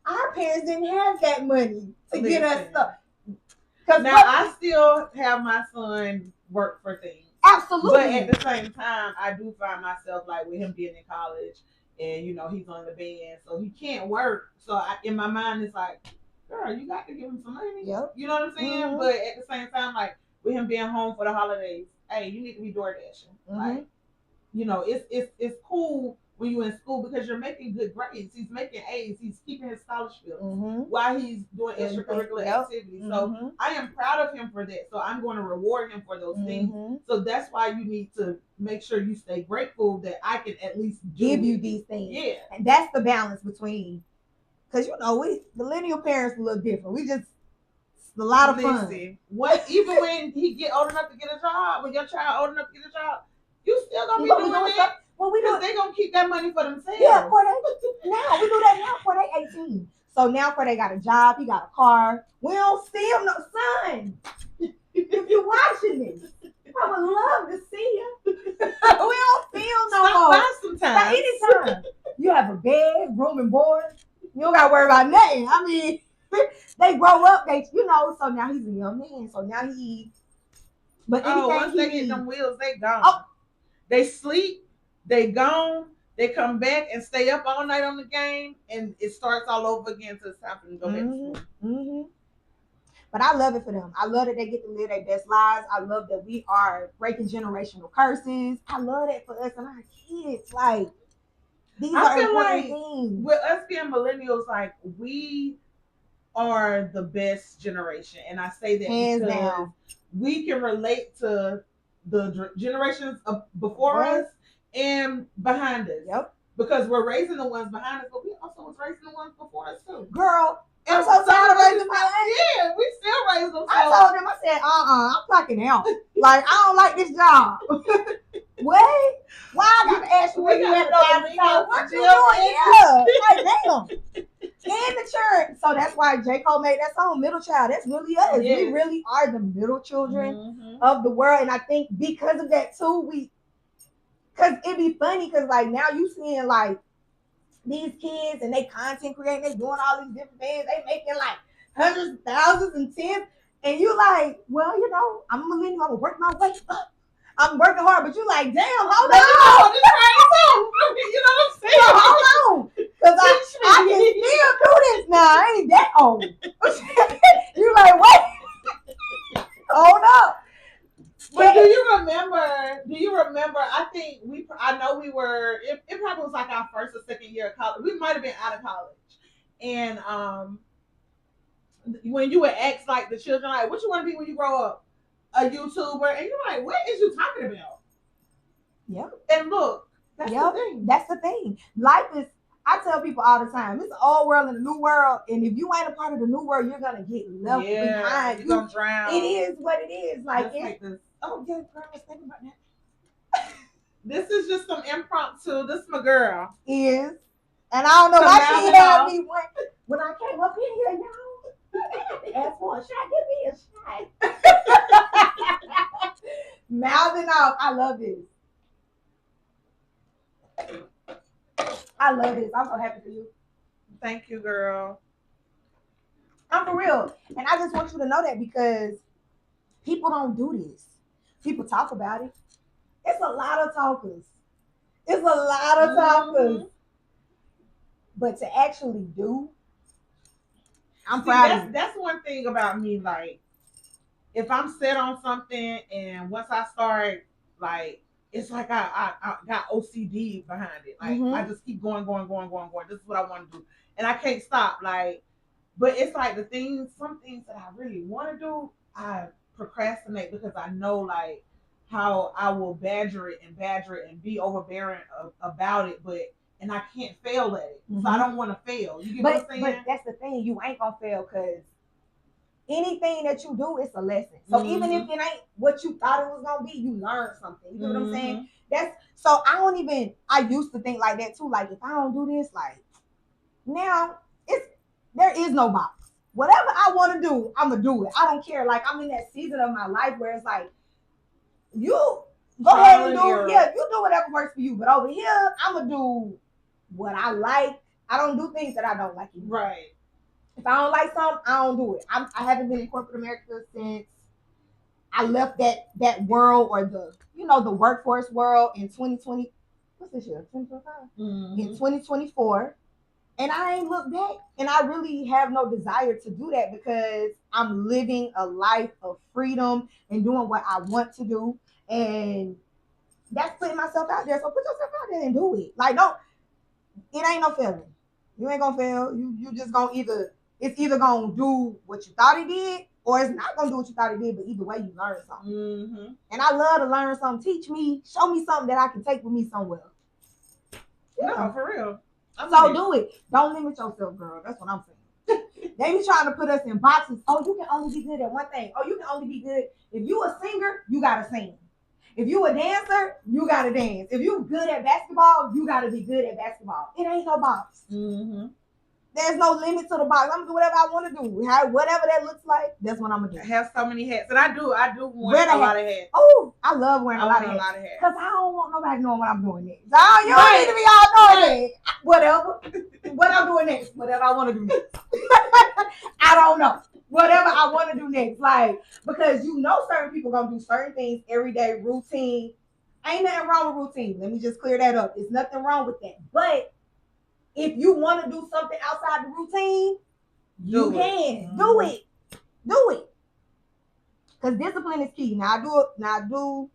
Our parents didn't have that money to get us stuff. Now I still have my son work for things. Absolutely. But at the same time, I do find myself like with him being in college, and you know he's on the band, so he can't work. So in my mind, it's like, girl, you got to give him some money. Yep. You know what I'm saying? But at the same time, like with him being home for the holidays, hey, you need to be door dashing. Like, you know, it's cool when you're in school because you're making good grades. He's making A's. He's keeping his scholarship while he's doing extracurricular activities. So I am proud of him for that. So I'm going to reward him for those things. So that's why you need to make sure you stay grateful that I can at least give you these things. Yeah. And that's the balance between, because, you know, we millennial parents a little different. We just, it's a lot of fun. Even when he get old enough to get a job, when your child old enough to get a job, you still going to be doing that. Well, we do. They gonna keep that money for themselves. Yeah, now we do that now. They 18, So now Corday got a job, he got a car. We don't see him, no son. If you're watching this, I would love to see you. We don't see him no Stop more. by sometimes. Anytime. You have a bed, room and board. You don't gotta worry about nothing. I mean, they grow up, so now he's a young man. So now he but once they get them wheels, they gone. Oh. They sleep, they gone, they come back and stay up all night on the game, and it starts all over again until it's time for them to go back to school. Mm-hmm. But I love it for them. I love that they get to live their best lives. I love that we are breaking generational curses. I love that for us and our kids. Like, these are important things. With us being millennials, like, we are the best generation. And I say that Hands because down. we can relate to the generations before us and behind us. Yep. Because we're raising the ones behind us, but we also was raising the ones before us too. Girl, I'm so tired of raising my life. Yeah, we still raise them. I told them, I said, I'm clocking out. Like, I don't like this job. Wait, why I gotta ask you where you at all the time? What you doing here? Like, damn. And the church. So that's why J. Cole made that song, Middle Child. That's really us. Yes. We really are the middle children of the world. And I think because of that too, because it'd be funny because like now you seeing like these kids and they content creating, they doing all these different things, they making like hundreds, thousands, and tens, and you like, well, I'm a millennial, I'm gonna work my way up. I'm working hard, but you like, damn, hold on. You know what I'm saying? Hold on. Because I can still do this now. I ain't that old. You like, wait. Hold up. But do you remember? I know we were. It probably was like our first or second year of college. We might have been out of college, and when you would ask like the children, like, what you want to be when you grow up? A YouTuber, and you're like, what is you talking about? Yep. And look, that's the thing. That's the thing. Life is. I tell people all the time, it's an old world and a new world, and if you ain't a part of the new world, you're gonna get left behind. You're gonna drown. It is what it is. Like like this. Oh, yeah, girl, I was thinking about that. This is just some impromptu. This is my girl. Is. And I don't know why she had me when I came up in here, y'all. Ask for a shot. Give me a shot. Mouthing off. I love this. I love this. I'm so happy for you. Thank you, girl. I'm for real. And I just want you to know that because people don't do this. People talk about it. It's a lot of talkers. But to actually do, I'm proud of you. That's one thing about me. Like, if I'm set on something and once I start, like, it's like I got OCD behind it. Like, I just keep going. This is what I want to do. And I can't stop. Like, but it's like some things that I really want to do, I procrastinate because I know, like, how I will badger it and be overbearing about it, and I can't fail at it. So I don't want to fail. You get what I'm saying? But that's the thing. You ain't going to fail because anything that you do is a lesson. So even if it ain't what you thought it was going to be, you learn something. You know what I'm saying? I used to think like that too. Like, if I don't do this, like, now there is no box. Whatever I want to do, I'm going to do it. I don't care. Like, I'm in that season of my life where it's like, you go ahead and you do whatever works for you. But over here, I'm going to do what I like. I don't do things that I don't like. Right. If I don't like something, I don't do it. I haven't been in corporate America since I left that world or the workforce world in 2020. What's this year? 2025? In 2024. And I ain't looked back. And I really have no desire to do that because I'm living a life of freedom and doing what I want to do. And that's putting myself out there. So put yourself out there and do it. Like, it ain't no failing. You ain't gonna fail. You just gonna it's either gonna do what you thought it did, or it's not gonna do what you thought it did, but either way you learn something. And I love to learn something. Teach me, show me something that I can take with me somewhere. No, for real. Do it. Don't limit yourself, girl. That's what I'm saying. They be trying to put us in boxes. Oh, you can only be good at one thing. Oh, you can only be good. If you a singer, you gotta sing. If you a dancer, you gotta dance. If you good at basketball, you gotta be good at basketball. It ain't no box. There's no limit to the box. I'm gonna do whatever I want to do. Whatever that looks like, that's what I'm gonna do. I have so many hats, and I do want Wear the a lot of hats. Oh, I love wearing a lot of hats. Because I don't want nobody knowing what I'm doing next. Oh, you don't need to be all knowing it. Whatever. What I'm doing next. Whatever I want to do next. I don't know. Whatever I want to do next. Like, because you know certain people gonna do certain things every day, routine. Ain't nothing wrong with routine. Let me just clear that up. There's nothing wrong with that. But if you want to do something outside the routine, you can. Do it. Do it. Because discipline is key. Now I do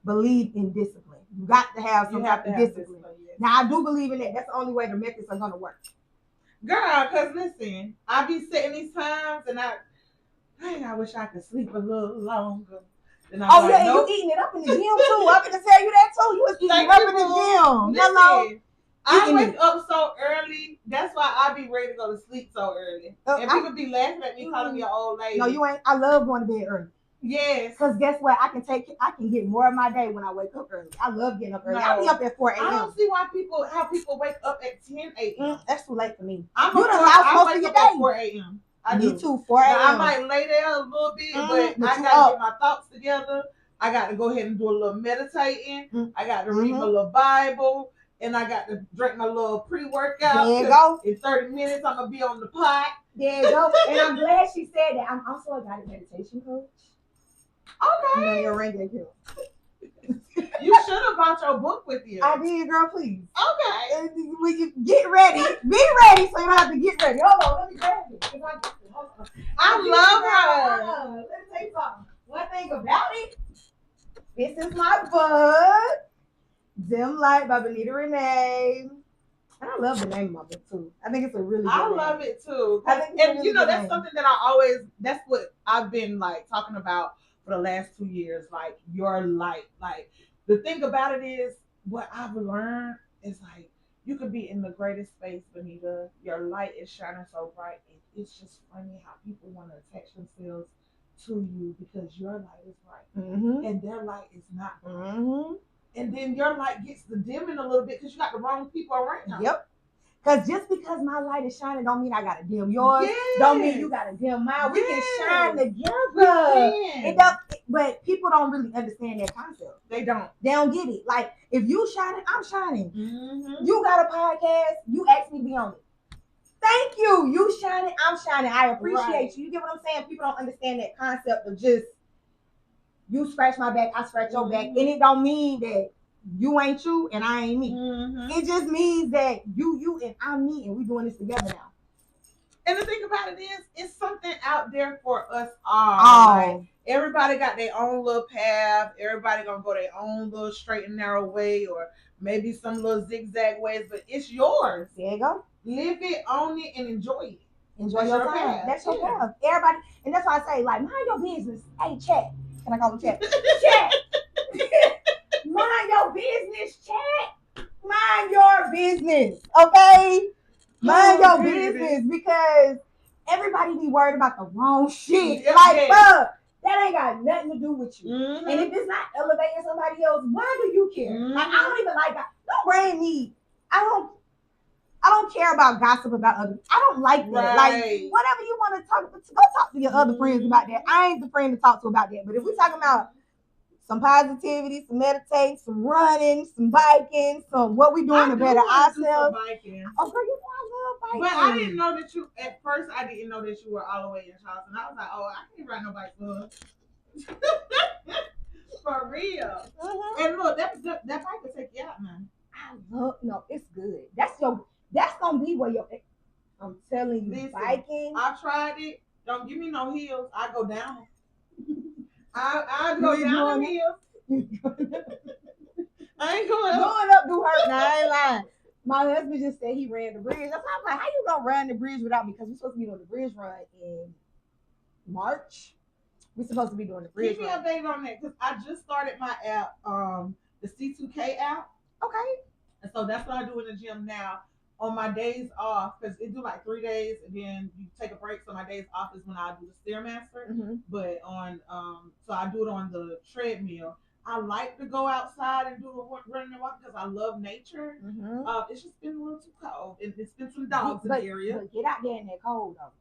believe in discipline. You got to have some type of discipline. Yes. Now I do believe in that. That's the only way the methods are gonna work. Girl, because listen, I be sitting these times and I wish I could sleep a little longer. And you eating it up in the gym too. I'm gonna tell you that too. You was eating it up in the gym. Hello. I wake up so early. That's why I be ready to go to sleep so early. And people be laughing at me, calling me an old lady. No, you ain't. I love going to bed early. Yes. Because guess what? I can get more of my day when I wake up early. I love getting up early. I'll be up at 4 a.m. I don't see why people wake up at 10 a.m. That's too late for me. I wake up at 4 a.m. Me too, 4 a.m. I might lay there a little bit, but I gotta get my thoughts together. I got to go ahead and do a little meditating. I got to read my little Bible. And I got to drink my little pre-workout. There you go. In 30 minutes, I'm going to be on the pot. There you go. And I'm glad she said that. I'm also a guided meditation coach. Okay. You know your ring did you. You should have brought your book with you. I did, girl, please. Okay. When you get ready, be ready so you don't have to get ready. Hold on, let me grab it. I love her. Let me tell you something. One thing about it, this is my book. Dim Light by Benita Renee. And I love the name of my book too. I think it's a really good name. Love it too. And you know, that's something that that's what I've been like talking about for the last 2 years. Like your light. Like the thing about it is what I've learned is like you could be in the greatest space, Benita. Your light is shining so bright. And it's just funny how people want to attach themselves to you because your light is bright. And their light is not bright. And then your light gets the dimming a little bit because you got the wrong people around. Yep. Because just because my light is shining don't mean I got to dim yours. Yes. Don't mean you got to dim mine. We can shine together. But people don't really understand that concept. They don't get it. Like, if you shining, I'm shining. You got a podcast, you asked me to be on it. Thank you. You shining, I'm shining. I appreciate you. You get what I'm saying? People don't understand that concept of just you scratch my back, I scratch your back. And it don't mean that you ain't you and I ain't me. It just means that you and I'm me and we doing this together now. And the thing about it is, it's something out there for us all. Like, everybody got their own little path. Everybody gonna go their own little straight and narrow way, or maybe some little zigzag ways, but it's yours. There you go. Live it, own it, and enjoy it. Enjoy your time. That's your path. Everybody, and that's why I say, like, mind your business. Hey, chat. Can I call him chat? Chat. Mind your business, chat. Mind your business, okay? Mind your business, because everybody be worried about the wrong shit. Like, bro, that ain't got nothing to do with you. And if it's not elevating somebody else, why do you care? Like, I don't even like that. Don't bring me. I don't care about gossip about others. I don't like that. Like, whatever you want to talk about, go talk to your other friends about that. I ain't the friend to talk to about that. But if we're talking about some positivity, some meditating, some running, some biking, some what we doing to better ourselves. Oh, girl, you know I love biking. But I didn't know that you, at first, I didn't know that you were all the way in Charleston. I was like, oh, I can't ride no bike for her. For real. And look, that bike will take you out, man. No, it's good. That's gonna be where your. I'm telling you, listen, biking. I tried it. Don't give me no heels. I go down. I go down the hills. I ain't going up. Going up do hurt. Now, I ain't lying. My husband just said he ran the bridge. That's why I'm like, how you gonna run the bridge without me? Because we're supposed to be doing the bridge run in March. We're supposed to be doing the bridge run. Keep me updated on that because I just started my app, the C2K app. Okay. And so that's what I do in the gym now. On my days off, because it do like 3 days, and then you take a break. So my days off is when I do the Stairmaster. But on, so I do it on the treadmill. I like to go outside and do a run and walk because I love nature. It's just been a little too cold. It's been some dogs in the area. But get out there in that cold though.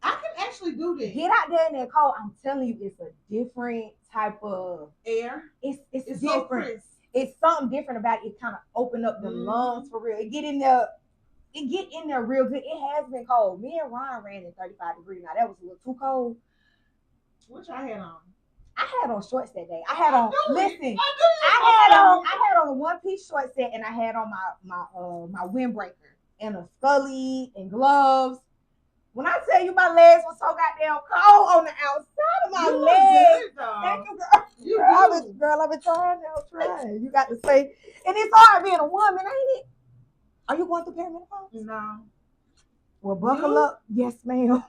I can actually do this. Get out there in that cold. I'm telling you, it's a different type of air. It's so different. crisp. It's something different about it. It kind of open up the lungs for real. It get in there real good. It has been cold. Me and Ron ran in 35 degrees. Now that was a little too cold. What y'all had on? I had on shorts that day. I had on. Listen, I had on a one piece short set, and I had on my windbreaker and a scully and gloves. When I tell you my legs were so goddamn cold on the outside of my legs. Thank you, girl. I've been trying. You got to say, and it's hard being a woman, ain't it? Are you going through perimenopause? No. Well, buckle up. Yes, ma'am.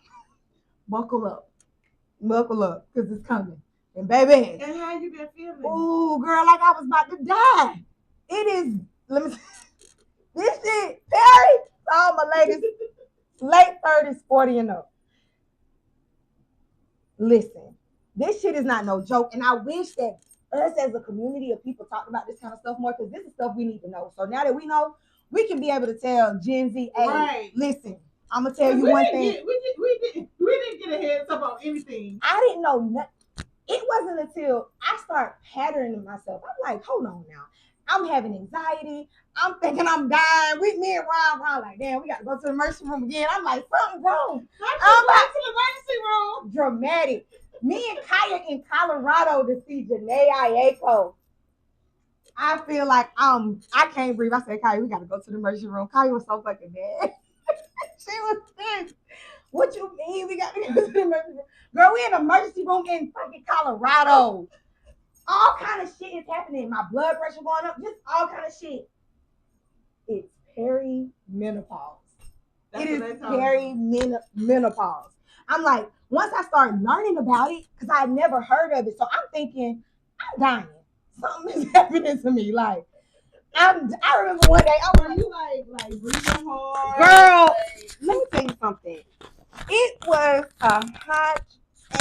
Buckle up, because it's coming. And baby. And how you been feeling? Oh, girl, like I was about to die. It is. Let me. This shit, Perry. All my ladies, late 30s, 40 and up. Listen, this shit is not no joke, and I wish that us as a community of people talked about this kind of stuff more, because this is stuff we need to know. So now that we know, we can be able to tell Gen Z, hey, right. Listen, I'm gonna tell you one thing. We didn't get a heads up on anything. I didn't know nothing. It wasn't until I started patterning myself. I'm like, hold on now. I'm having anxiety. I'm thinking I'm dying. Me and Ron like, damn, we got to go to the emergency room again. I'm like, something's wrong. I'm back to the emergency room. Dramatic. Me and Kaya in Colorado to see Janae Ayako. I feel like I can't breathe. I said, Kaya, we got to go to the emergency room. Kaya was so fucking mad. She was pissed. What you mean we got to go to the emergency room? Girl, we in the emergency room in fucking Colorado. All kind of shit is happening. My blood pressure going up. Just all kind of shit. It's perimenopause. It is perimenopause. I'm like, once I started learning about it, because I had never heard of it, so I'm thinking, I'm dying. Something is happening to me. Like, I remember one day I was like breathing hard. Girl, let me tell you something. It was a hot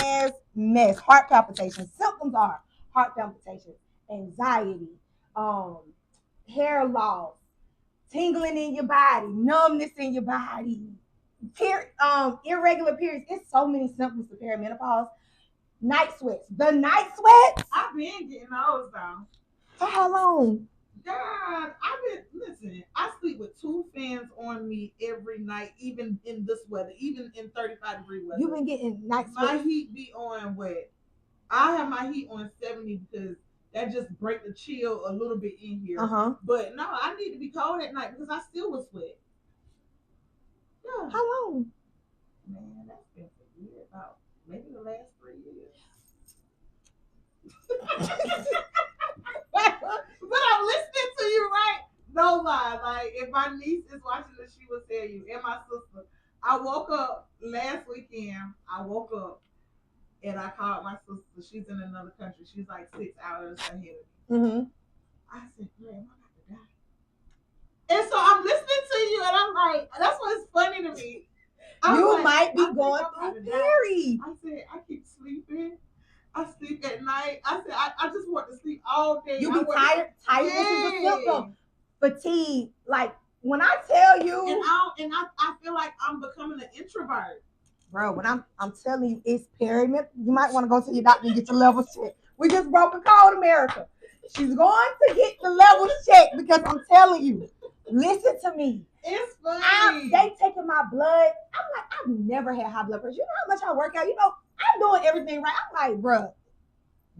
ass mess. Heart palpitations. Symptoms are heart palpitations, anxiety, hair loss, tingling in your body, numbness in your body, irregular periods. It's so many symptoms to perimenopause. Night sweats. The night sweats. I've been getting those though. For how long? God, I sleep with 2 fans on me every night, even in this weather, even in 35-degree weather. You've been getting night sweats? My heat be on what? I have my heat on 70 because that just break the chill a little bit in here. But no, I need to be cold at night because I still will sweat. Yeah. How long? Man, that's been for years. About maybe the last 3 years. But I'm listening to you, right? No lie. Like, if my niece is watching this, she will tell you. And my sister. I woke up last weekend. And I called my sister. She's in another country. She's like 6 hours ahead of me. I said, "Man, I'm about to die." And so I'm listening to you, and I'm like, that's what's funny to me. You might be going through period. I said, I keep sleeping. I sleep at night. I said, I just want to sleep all day. You be tired. Tired. This is a symptom. Fatigue. Like, when I tell you. And I feel like I'm becoming an introvert. Bro, when I'm telling you, it's perimenopause. You might want to go to your doctor and get your levels checked. We just broke a code, America. She's going to get the levels checked because I'm telling you. Listen to me. It's funny. They taking my blood. I'm like, I've never had high blood pressure. You know how much I work out? You know, I'm doing everything right. I'm like, bro,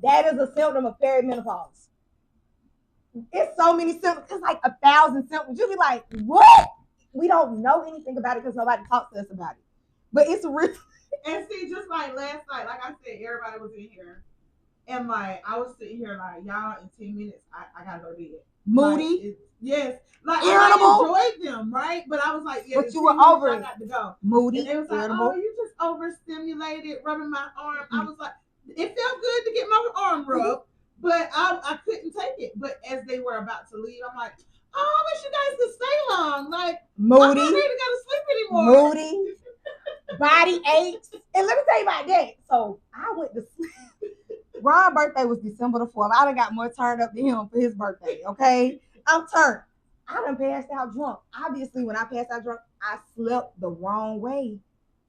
that is a symptom of perimenopause. It's so many symptoms. It's like 1,000 symptoms. You'll be like, what? We don't know anything about it because nobody talks to us about it. But it's real. And see, just like last night, like I said, everybody was in here. And like, I was sitting here like, y'all, in 10 minutes, I gotta go to bed. Moody? Like, yes. Like, irritable. I enjoyed them, right? But I was like, yeah, but you were over it. I got to go. Moody, and it was like, irritable. Oh, you just overstimulated, rubbing my arm. I was like, it felt good to get my arm rubbed, but I couldn't take it. But as they were about to leave, I'm like, oh, I wish you guys could stay long. Like, Moody. I'm not ready to go to sleep anymore. Moody. Body aches. And let me tell you about that. So I went to sleep. Ron's birthday was December the 4th. I done got more turned up than him for his birthday, okay? I'm turned. I done passed out drunk. Obviously, when I passed out drunk, I slept the wrong way.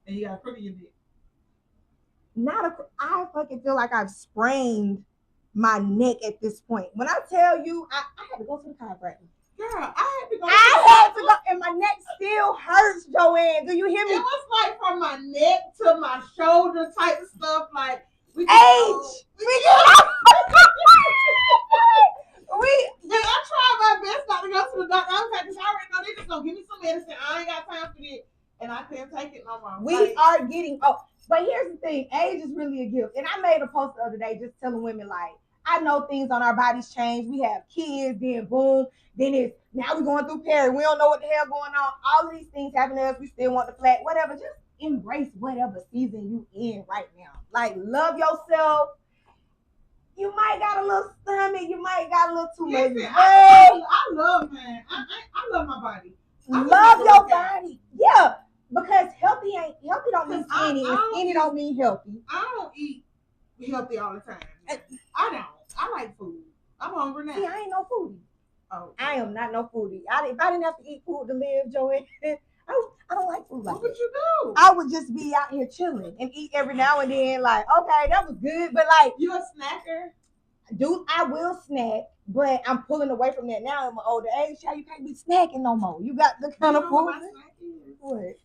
And you got a crook in your neck. I fucking feel like I've sprained my neck at this point. When I tell you, I had to go to the chiropractor. Girl, I had to go, and my neck still hurts, Joanne. Do you hear me? It was like from my neck to my shoulder type of stuff. Like, I tried my best not to go to the doctor. I was like, I already know they just gonna give me some medicine. I ain't got time for it. And I couldn't take it no more. We are getting, but here's the thing, age is really a gift. And I made a post the other day just telling women, like, I know things on our bodies change. We have kids, then boom, then it's, now we're going through period. We don't know what the hell going on. All of these things happen to us. We still want the flat, whatever. Just embrace whatever season you in right now. Like, love yourself. You might got a little stomach. You might got a little too much. I love, man. I love my body. Love your body. Yeah. Because healthy don't mean skinny, and skinny don't mean healthy. I don't eat healthy all the time. I don't. I like food. I'm hungry now. See, I ain't no foodie. Oh, I am not no foodie. If I didn't have to eat food to live, Joanne, I don't like food like that. What would you do? I would just be out here chilling and eat every now and then. Like, okay, that was good, but like, you a snacker? Dude, I will snack, but I'm pulling away from that now in my older age. Child, you can't be snacking no more. You got the kind of food. What?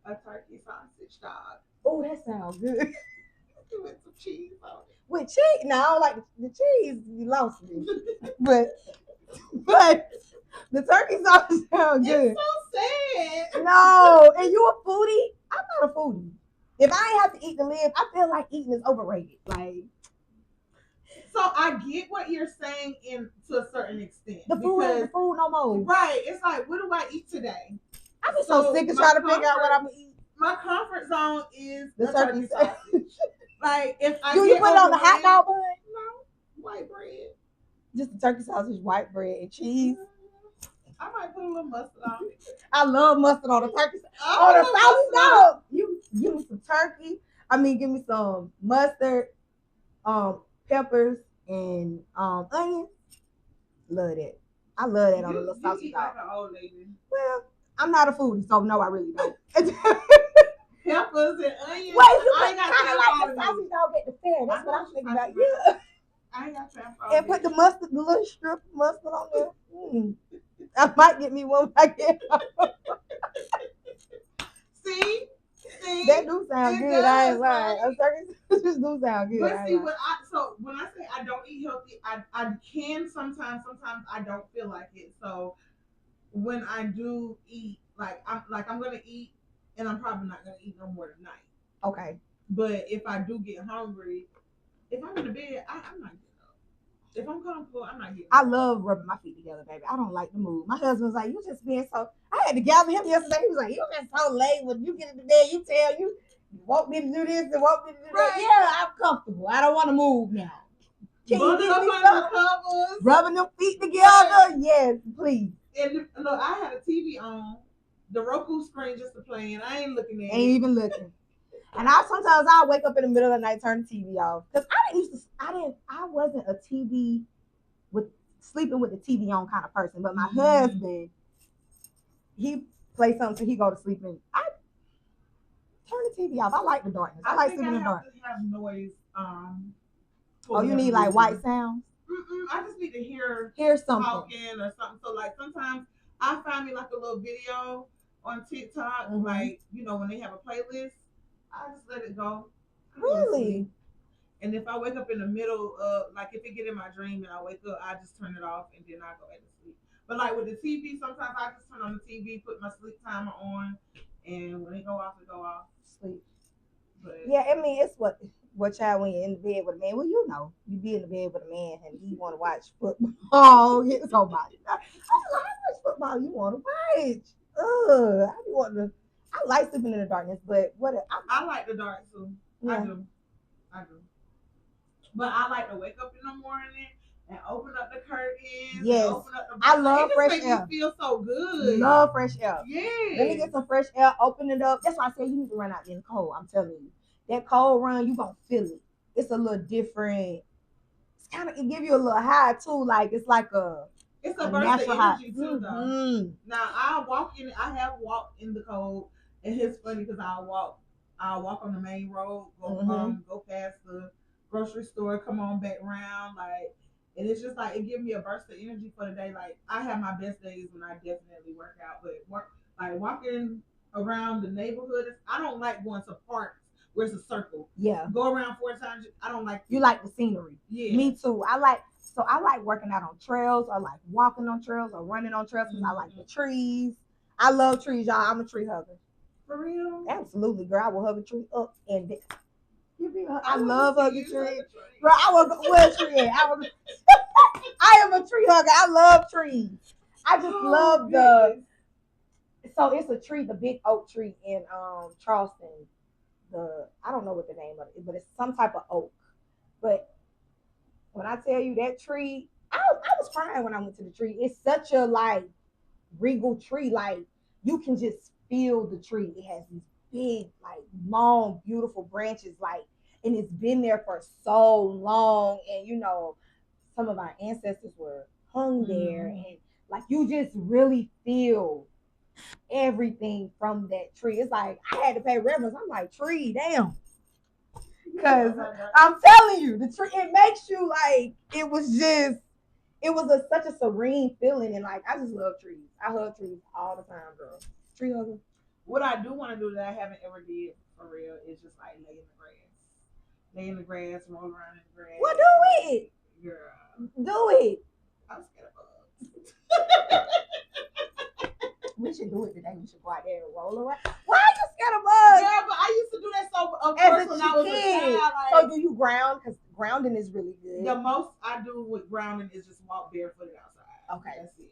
A turkey sausage dog. Oh, that sounds good. With some cheese on it. With cheese? No, I don't like the cheese. You lost me. but the turkey sausage sounds good. It's so sad. No, and you a foodie? I'm not a foodie. If I ain't have to eat to live, I feel like eating is overrated. Like, so I get what you're saying to a certain extent. The food ain't the food no more. Right. It's like, what do I eat today? I be so sick of trying to figure out what I'm gonna eat. My comfort zone is the turkey sausage. Like, if I do you put it on the hot dog bun? No, white bread. Just the turkey sausage, white bread, and cheese. I might put a little mustard on it. I love mustard on the turkey. On the sausage dog. You give me some turkey. Give me some mustard, peppers, and onions. Love that. I love that on a little sausage dog. Like an old lady. Well, I'm not a foodie, so no, I really don't. Peppers and onions. Wait, you kind of like the sausage dog at the fair. That's what I'm thinking about. Yeah. I ain't got time for and put the mustard, the little strip of mustard on there. I might get me one I get. See, that do sound good. I ain't lying. A turkey sausage do sound good. But see, when I say I don't eat healthy, I can sometimes. Sometimes I don't feel like it. So when I do eat, I'm gonna eat, and I'm probably not gonna eat no more tonight. Okay. But if I do get hungry, if I'm in the bed, I'm not getting up. If I'm comfortable, I'm not getting up. I love rubbing my feet together, baby. I don't like to move. My husband's like, you just being so. I had to gather him yesterday. He was like, you just so late. When you get in the bed, you tell you want me to do this and want me to do that. Yeah, I'm comfortable. I don't want to move now. Can you get me some? Rubbing them feet together? Right. Yes, please. And look, I had a TV on, the Roku screen just to play, and I ain't looking at it. Ain't even looking. And sometimes I'll wake up in the middle of the night, turn the TV off. Because I wasn't a TV sleeping with the TV on kind of person. But my husband, he plays something till he go to sleep, and I turn the TV off. I like the darkness. I like sleeping in the dark. I have noise. You need like white sounds? I just need to hear something. Talking or something. So like sometimes I find me like a little video on TikTok, like, when they have a playlist, I just let it go. Really? And if I wake up in the middle of, like, if it get in my dream and I wake up, I just turn it off and then I go back to sleep. But like with the TV, sometimes I just turn on the TV, put my sleep timer on, and when it go off, sleep. But yeah, it's what child when you're in the bed with a man. Well, you be in the bed with a man and you want to watch football. Get somebody. How much football you want to watch? I like sleeping in the darkness, but I like the dark too. Yeah. I do. But I like to wake up in the morning and open up the curtains. Yes. Open up the I love fresh air. It makes me feel so good. Love fresh air. Yeah. Let me get some fresh air. Open it up. That's why I say you need to run out in the cold. I'm telling you. that cold run, you gonna feel it. It's a little different. It's kind of, it give you a little high too. Like it's like it's a a burst of natural high. energy too, though. Now I have walked in the cold, and it's funny because I'll walk on the main road, go past the grocery store, come on back around, like, and it's just like it gives me a burst of energy for the day. Like I have my best days when I definitely work out, but like walking around the neighborhood, I don't like going to parks where it's a circle. Yeah. Go around 4 times. I don't like. You like the scenery. Yeah. Me too. I like working out on trails, or like walking on trails, or running on trails because I like the trees. I love trees, y'all. I'm a tree hugger. For real? Absolutely, girl. I will hug a tree up and down. I love hugging trees. Bro, I will go where a tree at. I am a tree hugger. I love trees. I just love so it's a tree, the big oak tree in Charleston. I don't know what the name of it, but it's some type of oak. But when I tell you that tree, I was crying when I went to the tree. It's such a like regal tree. Like you can just feel the tree. It has these big, like long, beautiful branches, like, and it's been there for so long. And some of our ancestors were hung there, and like you just really feel everything from that tree. It's like I had to pay reverence. I'm like, tree, damn. Because I'm telling you, the tree, it makes you like, it was such a serene feeling. And like, I just love trees. I hug trees all the time, girl. Tree hugger. What I do want to do that I haven't ever did for real is just like lay in the grass. Lay in the grass, roll around in the grass. Well, do it. Girl. Do it. I'm scared of bugs. We should do it today. We should go out there and roll around. Why are you scared of bugs? Yeah, but I used to do that so as when I was a kid. So do you ground? Because grounding is really good. The most I do with grounding is just walk barefooted outside. Okay. That's it.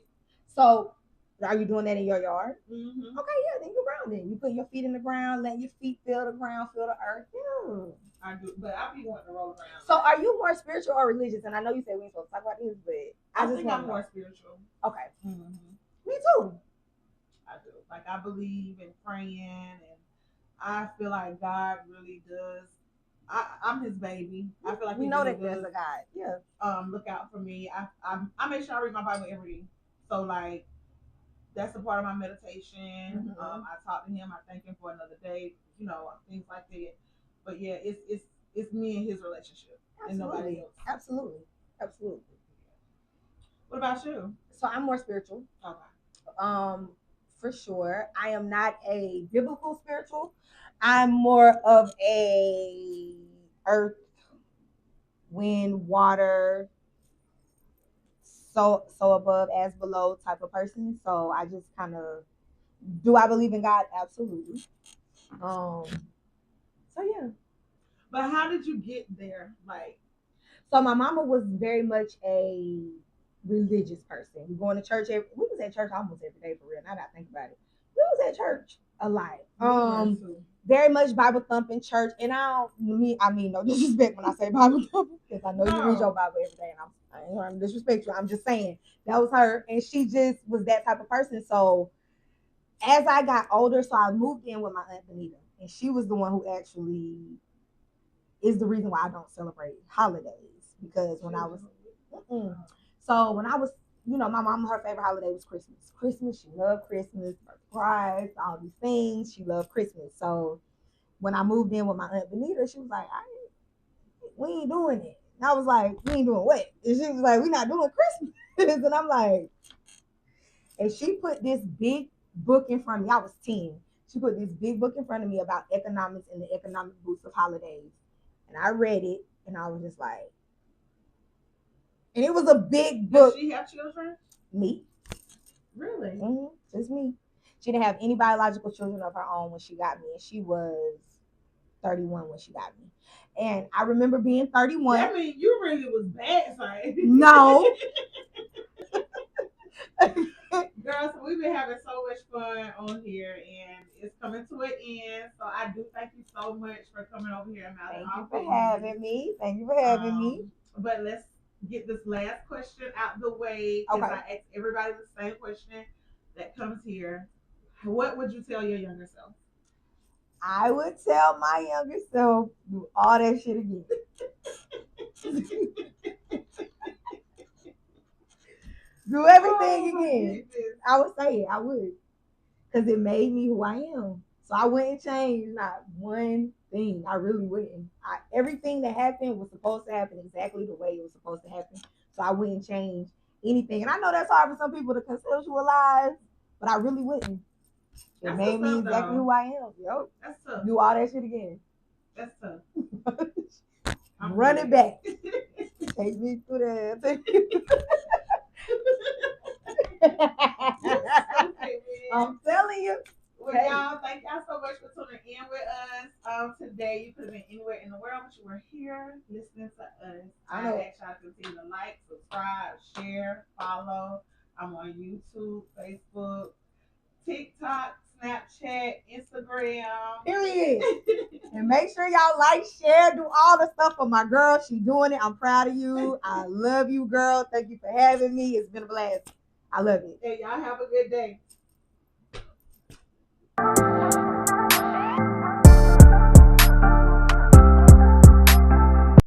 So are you doing that in your yard? Mm-hmm. Okay, yeah, then you're grounding. You put your feet in the ground, let your feet feel the ground, feel the earth. Yeah. I do, but I be wanting to roll around. So are you more spiritual or religious? And I know you said we ain't supposed to talk about this, but I think I'm more spiritual. Okay. Mm-hmm. Me too. I do. Like I believe in praying, and I feel like God really does. I'm His baby. I feel like we know that there's a God. Yeah. Look out for me. I make sure I read my Bible every day. So like that's a part of my meditation. Mm-hmm. I talk to Him. I thank Him for another day. Things like that. But yeah, it's me and His relationship, and nobody else. Absolutely. What about you? So I'm more spiritual. Okay. For sure. I am not a biblical spiritual. I'm more of a earth, wind, water, so above as below type of person. So I just kind of, do I believe in God? Absolutely. So yeah. But how did you get there? Like, so my mama was very much a religious person. We going to church we was at church almost every day, for real. Now that I think about it, we was at church a lot. Very much Bible thumping church, and I mean no disrespect when I say Bible thumping, because I know you read your Bible every day, and I ain't trying to disrespect you. I'm just saying that was her, and she just was that type of person. So as I got older, so I moved in with my Aunt Benita, and she was the one who actually is the reason why I don't celebrate holidays, because when I was my mom, her favorite holiday was Christmas. She loved Christmas, surprise, all these things. She loved Christmas. So when I moved in with my Aunt Benita, she was like, we ain't doing it. And I was like, we ain't doing what? And she was like, we not doing Christmas. And I'm like, and she put this big book in front of me. I was 10. She put this big book in front of me about economics and the economic boost of holidays. And I read it, and I was just like, and it was a big book. Does she have children? Me. Really? Mm-hmm. Just me. She didn't have any biological children of her own when she got me, and she was 31 when she got me. And I remember being 31. That means you really was bad, sorry. No. Girls, so we've been having so much fun on here, and it's coming to an end. So I do thank you so much for coming over here and Thank you for having me. But let's get this last question out the way, because I ask everybody the same question that comes here. What would you tell your younger self? I would tell my younger self, do all that shit again. Do everything again. I would say it. I would. Because it made me who I am. So I wouldn't change not one thing. I really wouldn't. Everything that happened was supposed to happen exactly the way it was supposed to happen. So I wouldn't change anything. And I know that's hard for some people to conceptualize, but I really wouldn't. It That's made me what's up, exactly though. who I am. Yep. That's tough. Do all that shit again. That's tough. Run it back. Take me through that. I'm telling you. Well, y'all, thank y'all so much for tuning in with us. Today, you could have been anywhere in the world, but you were here listening to us. I ask y'all to continue to like, subscribe, share, follow. I'm on YouTube, Facebook, TikTok, Snapchat, Instagram. Period. And make sure y'all like, share, do all the stuff for my girl. She doing it. I'm proud of you. I love you, girl. Thank you for having me. It's been a blast. I love it. Hey, y'all have a good day.